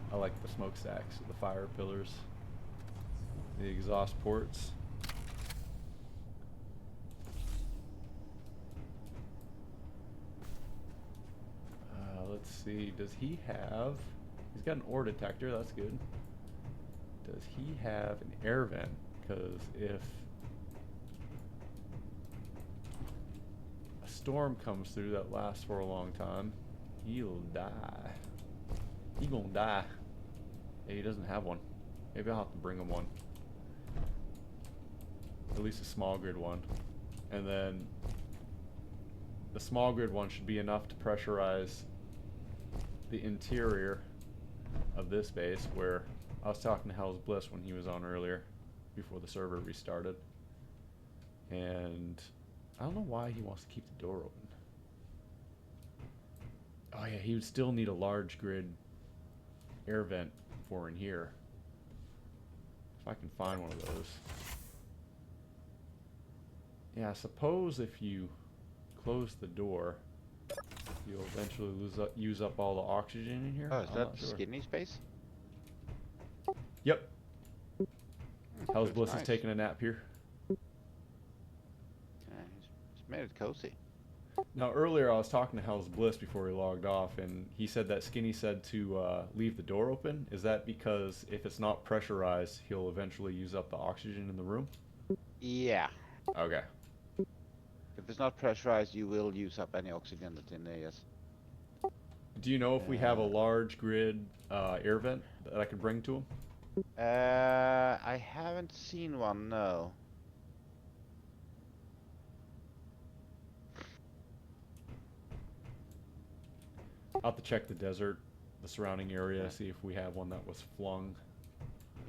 I like the smokestacks, the fire pillars, the exhaust ports. Let's see, does he have, he's got an ore detector, that's good. Does he have an air vent? Because if a storm comes through that lasts for a long time, he'll die. He gonna die. Yeah, he doesn't have one. Maybe I'll have to bring him one. at least a small grid one. And then the small grid one should be enough to pressurize the interior of this base, where I was talking to Hell's Bliss when he was on earlier, before the server restarted. And I don't know why he wants to keep the door open. Oh yeah, he would still need a large grid air vent for in here. If I can find one of those. Yeah, I suppose if you close the door, you'll eventually use up all the oxygen in here. Oh, is I'm that not sure. Skinny space? Yep. Hell's That's Bliss is nice. taking a nap here. Yeah, he's made it cozy. Now earlier I was talking to Hell's Bliss before he logged off, and he said that Skinny said to leave the door open. Is that because if it's not pressurized, he'll eventually use up the oxygen in the room? Yeah. Okay. If it's not pressurized, you will use up any oxygen that's in there, yes. Do you know if we have a large grid air vent that I could bring to him? I haven't seen one, no. I'll have to check the desert, the surrounding area, see if we have one that was flung.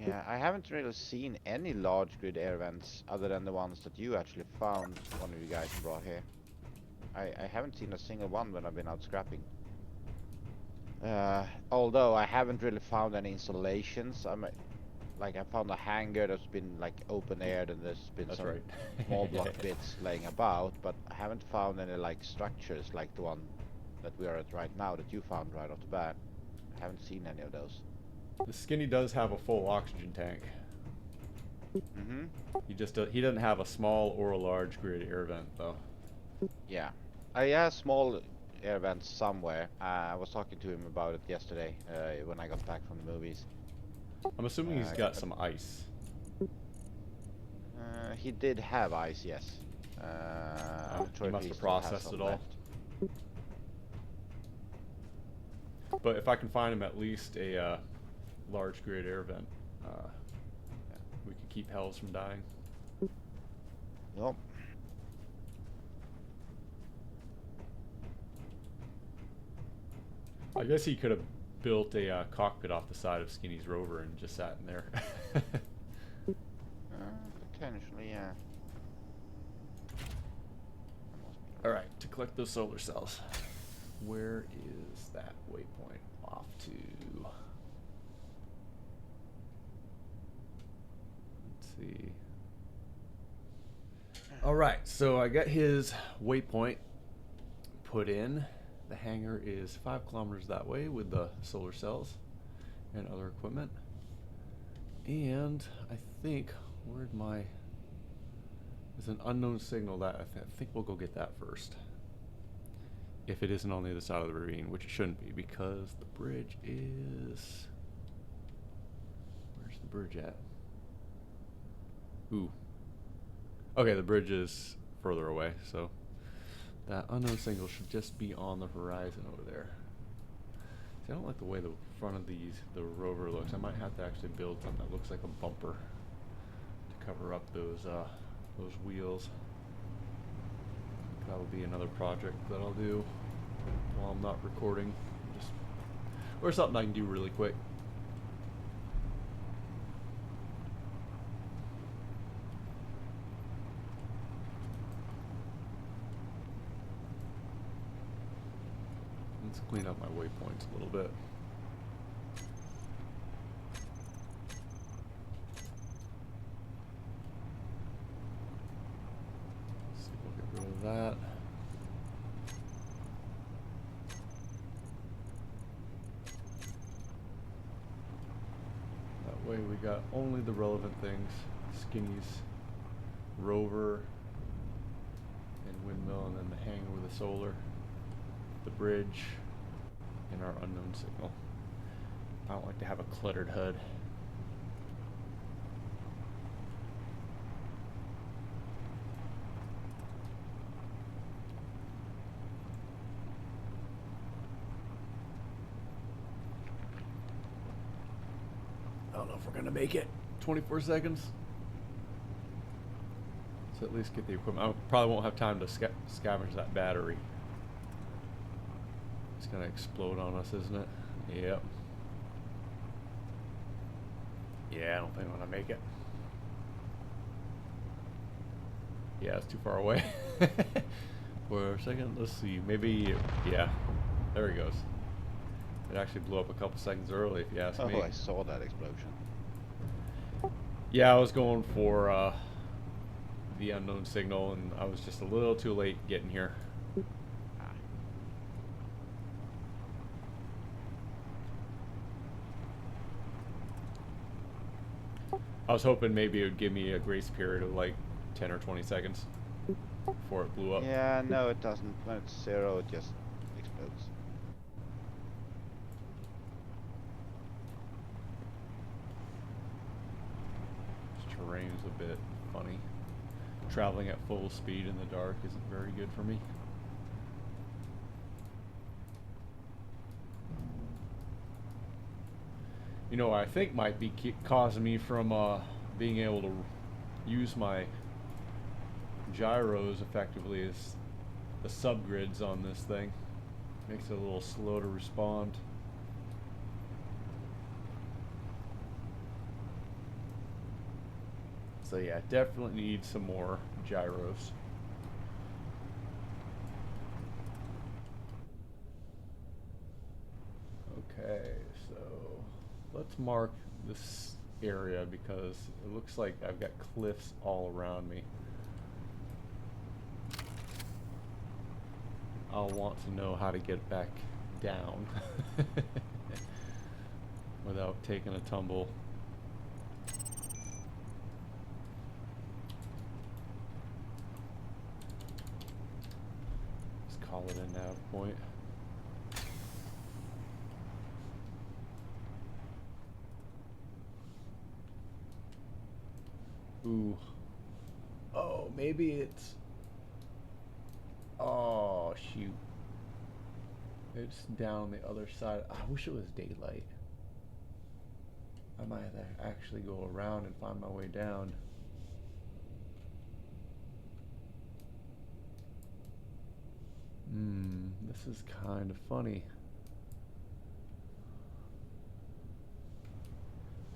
Yeah, I haven't really seen any large grid air vents other than the ones that you actually found, one of you guys brought here. I haven't seen a single one when I've been out scrapping. Although I haven't really found any installations. Like I found a hangar that's been like open aired, and there's been That's some right. small block bits laying about, but I haven't found any like structures like the one that we are at right now that you found right off the bat. I haven't seen any of those. The Skinny does have a full oxygen tank. Mm-hmm. He doesn't have a small or a large grid air vent though. Yeah. I have small air vents somewhere. I was talking to him about it yesterday when I got back from the movies. I'm assuming he's got some ice. He did have ice, yes. I'm not sure he if must he have still has processed some it all. left. But if I can find him at least a large grid air vent, we could keep Hells from dying. Yep. I guess he could have built a cockpit off the side of Skinny's rover and just sat in there. Potentially, yeah. Alright, to collect those solar cells. Where is that waypoint off to? Let's see. Alright, so I got his waypoint put in. The hangar is 5 kilometers that way with the solar cells and other equipment. And I think, where'd my... There's an unknown signal that I think we'll go get that first. If it isn't on the other side of the ravine, which it shouldn't be, because the bridge is... Where's the bridge at? Ooh. Okay, the bridge is further away, so that unknown signal should just be on the horizon over there. See, I don't like the way the front of the rover looks. I might have to actually build something that looks like a bumper to cover up those wheels. That'll be another project that I'll do while I'm not recording, or something I can do really quick. Let's clean up my waypoints a little bit. Let's see if we'll get rid of that. That way we got only the relevant things. Skinny's rover and windmill, and then the hangar with the solar, the bridge, and our unknown signal. I don't like to have a cluttered HUD. I don't know if we're gonna make it. 24 seconds. Let's at least get the equipment. I probably won't have time to scavenge that battery. It's gonna explode on us, isn't it? Yep. Yeah, I don't think I'm gonna make it. Yeah, it's too far away. For a second, let's see. Maybe, yeah. There he goes. It actually blew up a couple seconds early, if you ask me. Oh, I saw that explosion. Yeah, I was going for the unknown signal, and I was just a little too late getting here. I was hoping maybe it would give me a grace period of like 10 or 20 seconds before it blew up. Yeah, no, it doesn't. When it's 0, it just explodes. This terrain's a bit funny. Traveling at full speed in the dark isn't very good for me. You know, I think might be causing me from being able to use my gyros effectively is the subgrids on this thing. Makes it a little slow to respond. So yeah, definitely need some more gyros. Okay, so let's mark this area because it looks like I've got cliffs all around me. I'll want to know how to get back down without taking a tumble. Let's call it a nav point. Ooh. Oh, maybe it's... Oh, shoot. It's down the other side. I wish it was daylight. I might have to actually go around and find my way down. This is kind of funny.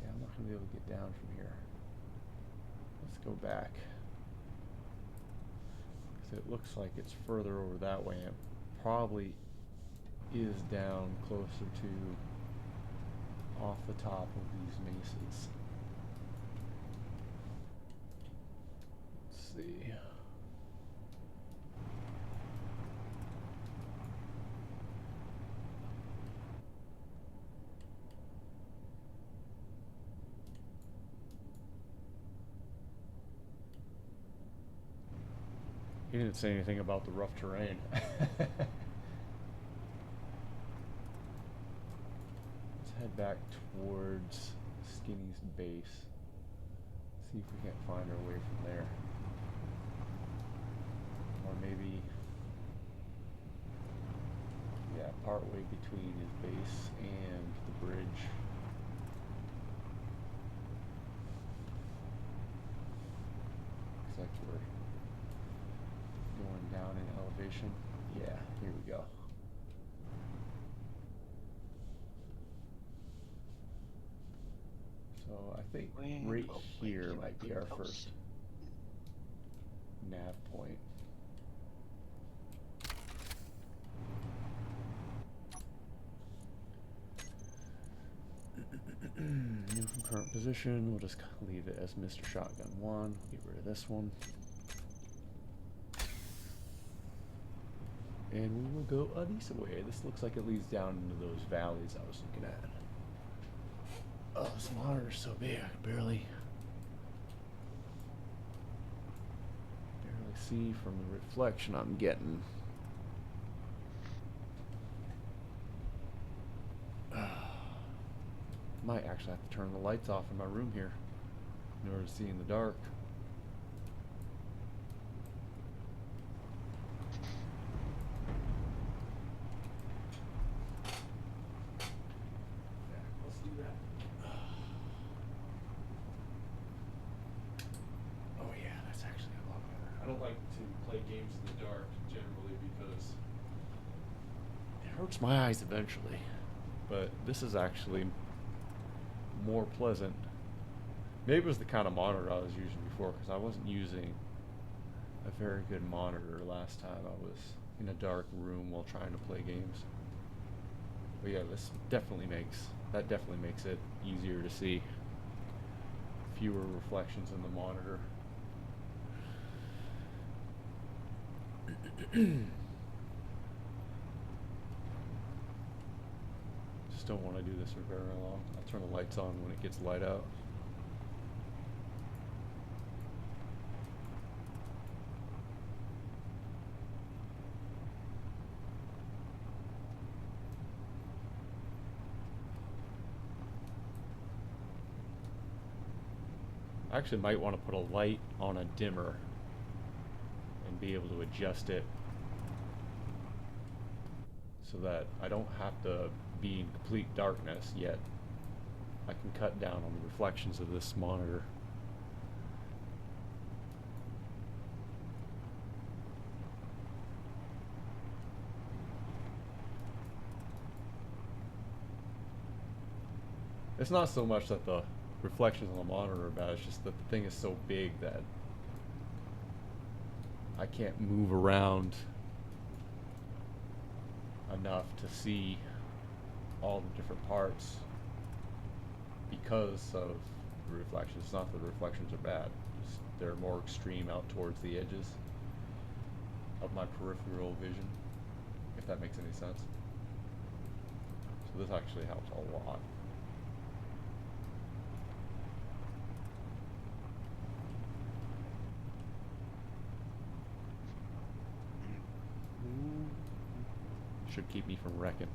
Yeah, I'm not going to be able to get down from here. Let's go back. Because it looks like it's further over that way. It probably is down closer to off the top of these mesas. Let's see. He didn't say anything about the rough terrain. Let's head back towards Skinni's base. See if we can't find our way from there. Or maybe, yeah, partway between his base and the bridge. Looks like we're going down in elevation. Yeah, here we go. So I think right here might be our first nav point. New from current position. We'll just leave it as MrShotgun 1. Get rid of this one. And we will go this way. This looks like it leads down into those valleys I was looking at. Oh, this monitor's so big, I can barely see from the reflection I'm getting. Might actually have to turn the lights off in my room here in order to see in the dark. Oh yeah, that's actually a lot better. games in the dark generally because it hurts my eyes eventually. But this is actually more pleasant. Maybe it was the kind of monitor I was using before, because I wasn't using a very good monitor last time I was in a dark room while trying to play games. But yeah, this definitely makes it easier to see. Fewer reflections in the monitor. Just don't want to do this for very long. I'll turn the lights on when it gets light out. I actually might want to put a light on a dimmer and be able to adjust it so that I don't have to be in complete darkness, yet I can cut down on the reflections of this monitor. It's not so much that the reflections on the monitor are bad, it's just that the thing is so big that I can't move around enough to see all the different parts because of the reflections. It's not that the reflections are bad, just they're more extreme out towards the edges of my peripheral vision, if that makes any sense. So this actually helps a lot. Should keep me from wrecking.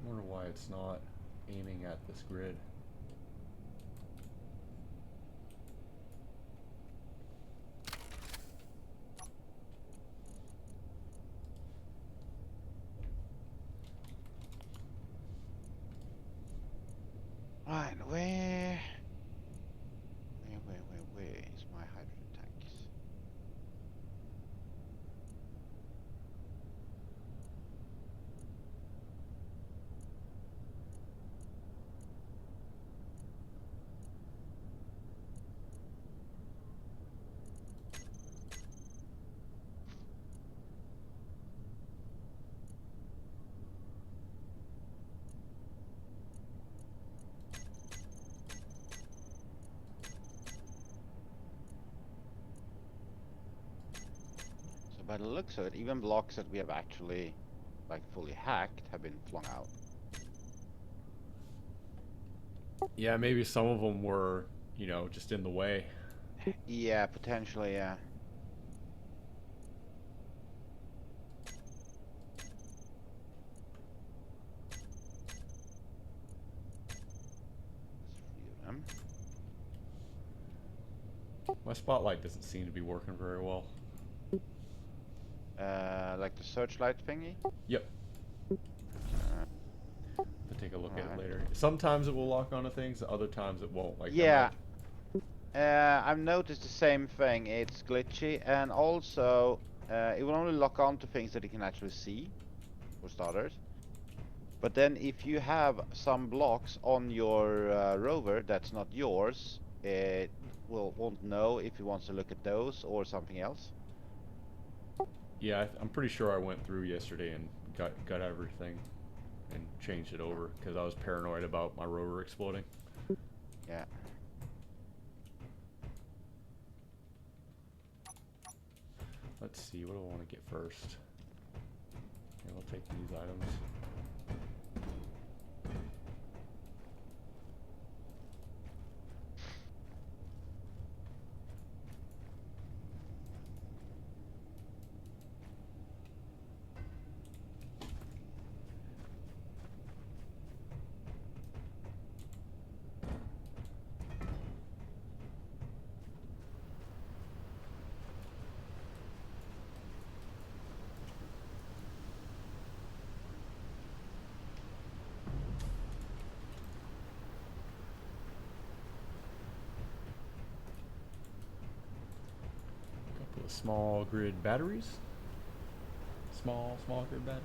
I wonder why it's not aiming at this grid. Right, where is my hydrogen tanks? By the looks of it, even blocks that we have actually like fully hacked have been flung out. Yeah, maybe some of them were, you know, just in the way. Yeah, potentially, yeah. Let's view them. My spotlight doesn't seem to be working very well. Like the searchlight thingy? Yep. Uh, To take a look at it Alright. later. Sometimes it will lock onto things, other times it won't. Like yeah. I've noticed the same thing. It's glitchy, and also it will only lock on to things that you can actually see, for starters. But then if you have some blocks on your rover that's not yours, it won't know if it wants to look at those or something else. Yeah, I'm pretty sure I went through yesterday and got everything and changed it over because I was paranoid about my rover exploding. Yeah. Let's see, what do I want to get first? Okay, we'll take these items. the small grid batteries. Small grid batteries.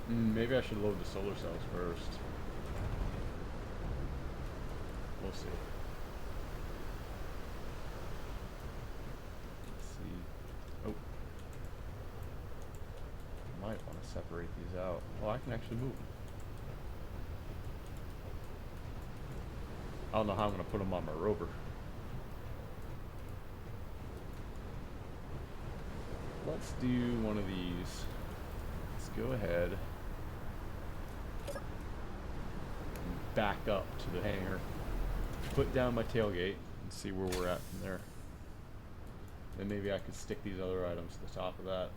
Maybe I should load the solar cells first. We'll see. Let's see. Oh. Might want to separate these out. Oh, I can actually move them. I don't know how I'm going to put them on my rover. Let's do one of these. Let's go ahead and back up to the hangar. Put down my tailgate and see where we're at from there. Then maybe I could stick these other items to the top of that.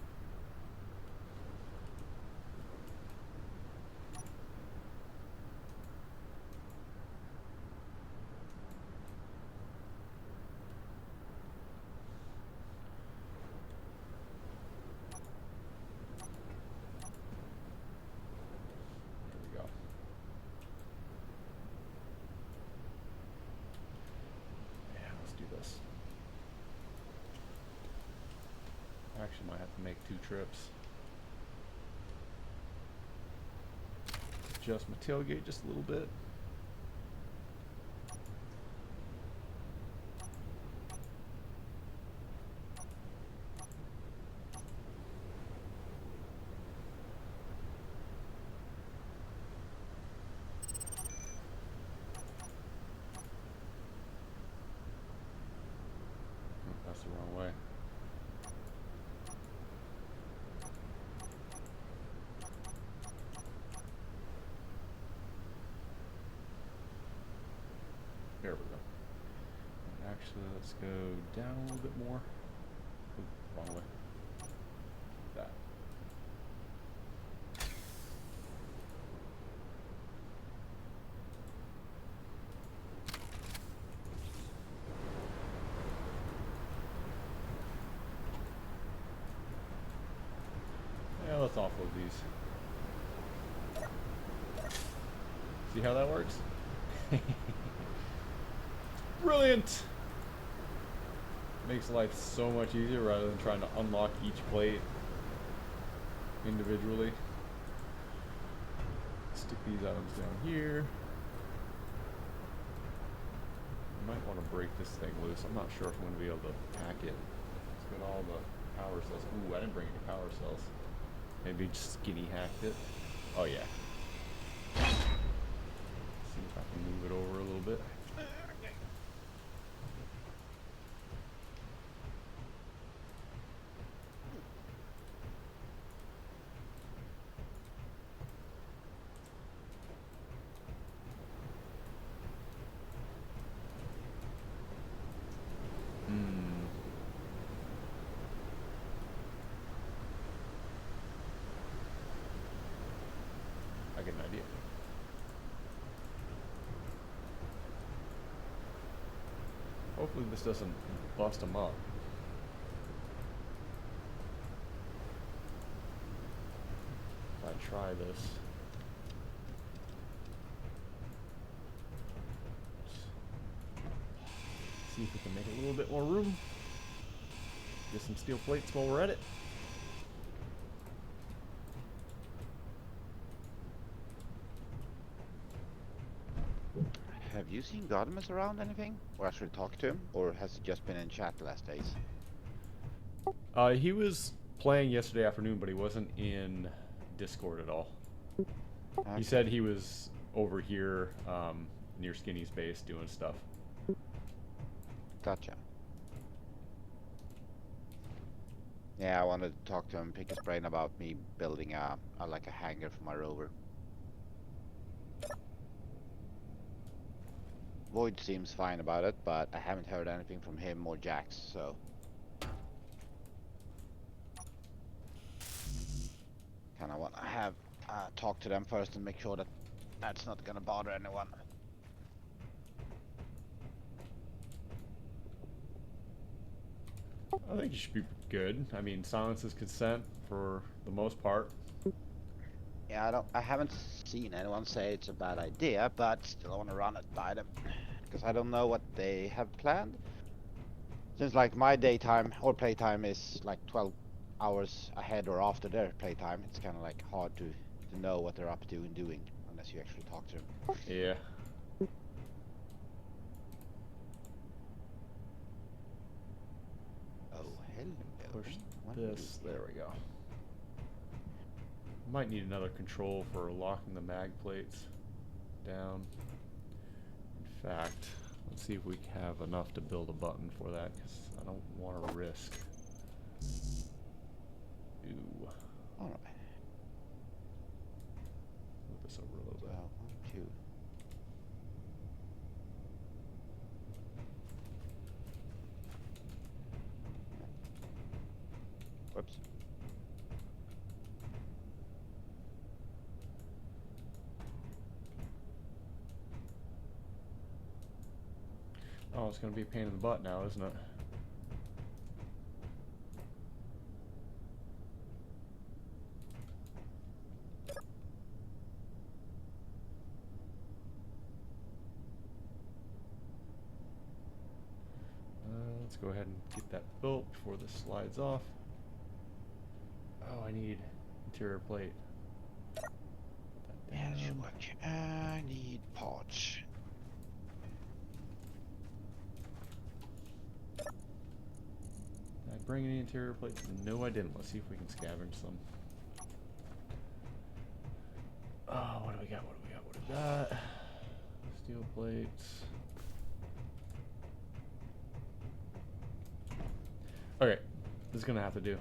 Actually might have to make 2 trips. Adjust my tailgate just a little bit. Oh, that's the wrong way. There we go. Actually, let's go down a little bit more. Ooh, wrong way. That. Yeah, let's offload these. See how that works? Brilliant! Makes life so much easier rather than trying to unlock each plate individually. Stick these items down here. I might want to break this thing loose. I'm not sure if I'm going to be able to hack it. It's got all the power cells. Ooh, I didn't bring any power cells. Maybe just Skinni hacked it. Oh yeah. See if I can move it over a little bit. I get an idea. Hopefully this doesn't bust them up. If I try this. See if we can make a little bit more room. Get some steel plates while we're at it. Have you seen Godimus around anything? Or actually talked to him? Or has he just been in chat the last days? He was playing yesterday afternoon, but he wasn't in Discord at all. Okay. He said he was over here near Skinni's base doing stuff. Gotcha. Yeah, I wanted to talk to him, pick his brain about me building a like a hangar for my rover. Void seems fine about it, but I haven't heard anything from him or Jax, so... Kinda wanna have talk to them first and make sure that that's not gonna bother anyone. I think you should be good. I mean, silence is consent for the most part. Yeah, I haven't seen anyone say it's a bad idea, but still I want to run it by them because I don't know what they have planned. Since like my daytime or playtime is like 12 hours ahead or after their playtime, it's kind of like hard to know what they're up to and doing unless you actually talk to them. Yeah. Oh, hello. Push What do this. we There we go. Might need another control for locking the mag plates down. In fact, let's see if we have enough to build a button for that, because I don't want to risk. Ooh. All right. Move this over a little bit. 1, 2. Whoops. Oh, it's going to be a pain in the butt now, isn't it? Let's go ahead and get that built before this slides off. Oh, I need interior plate. Put that Yeah, that should down. work. I need parts. Did I bring any interior plates? No, I didn't. Let's see if we can scavenge some. Oh, what do we got? What do we got? What do we got? Steel plates. Okay, this is gonna have to do.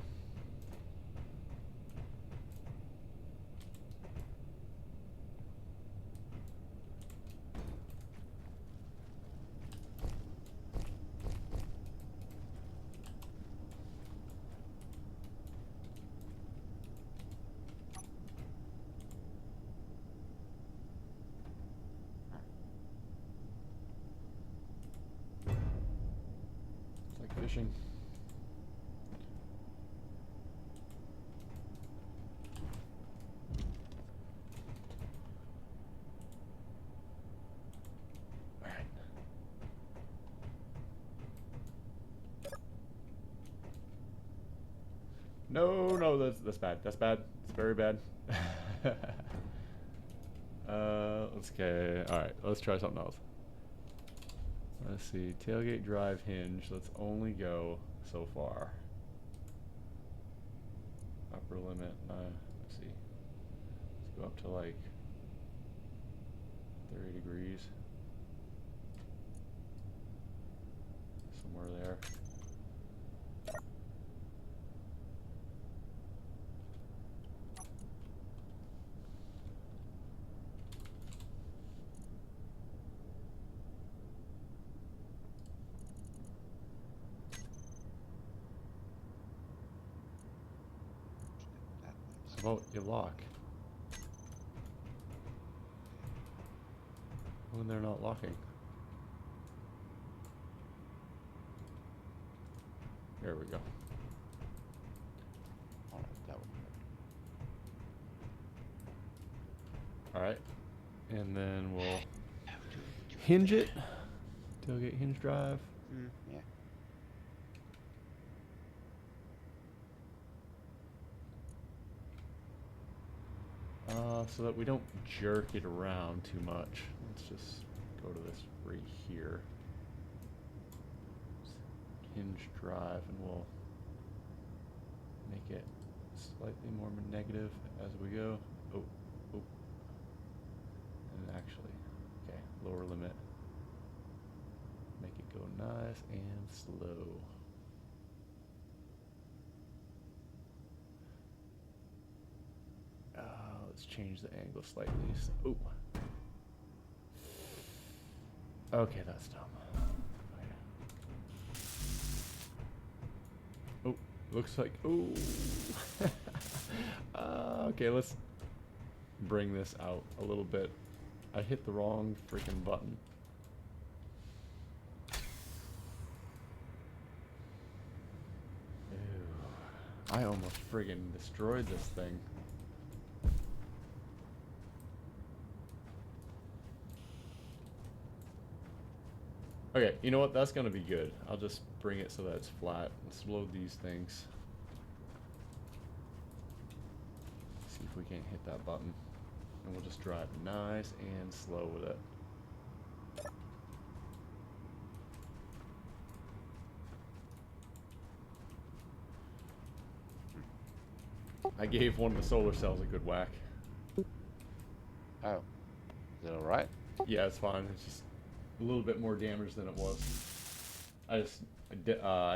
It's like fishing. Alright. No, that's bad. That's bad. It's very bad. Let's get. Alright, let's try something else. Let's see. Tailgate drive hinge. Let's only go so far. Upper limit. Let's see. Let's go up to like 30 degrees. Somewhere there. How about you lock? When they're not locking. There we go. All right, that would work. Alright. And then we'll hinge it. Tailgate hinge drive. Yeah. So that we don't jerk it around too much. Let's just go to this right here. Hinge drive, and we'll make it slightly more negative as we go. Oh. And actually, okay, lower limit. Make it go nice and slow. Let's change the angle slightly. Oh. Okay, that's dumb. Okay. Oh, looks like. Oh. Okay, let's bring this out a little bit. I hit the wrong freaking button. I almost friggin' destroyed this thing. Okay, you know what? That's gonna be good. I'll just bring it so that it's flat. Let's load these things. See if we can't hit that button. And we'll just drive nice and slow with it. I gave one of the solar cells a good whack. Oh. Is it alright? Yeah, it's fine. It's just a little bit more damage than it was. I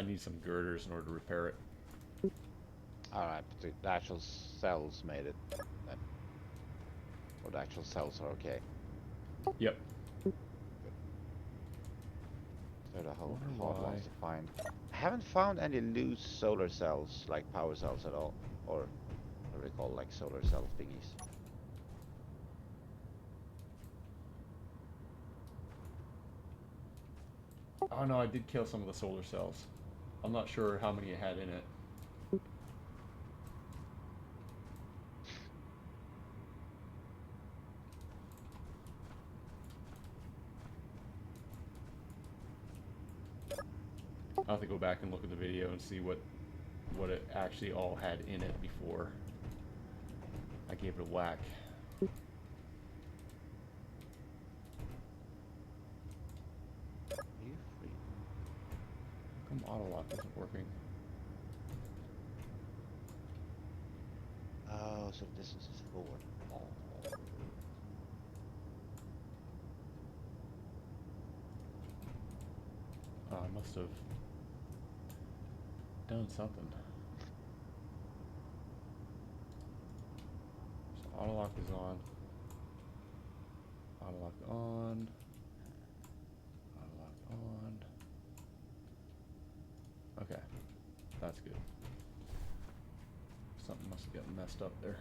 need some girders in order to repair it. Alright, but the actual cells made it then. Or the actual cells are okay. Yep. So the whole Wonder hard why. ones to find. I haven't found any loose solar cells, like power cells at all. Or what do they call, like solar cell thingies. Oh no, I did kill some of the solar cells. I'm not sure how many it had in it. I'll have to go back and look at the video and see what it actually all had in it before I gave it a whack. You free? How come auto lock isn't working? Oh, so the distance is forward. Oh. Oh, I must have done something. So auto lock is on. Auto lock on. Auto lock on. Okay, that's good. Something must have gotten messed up there.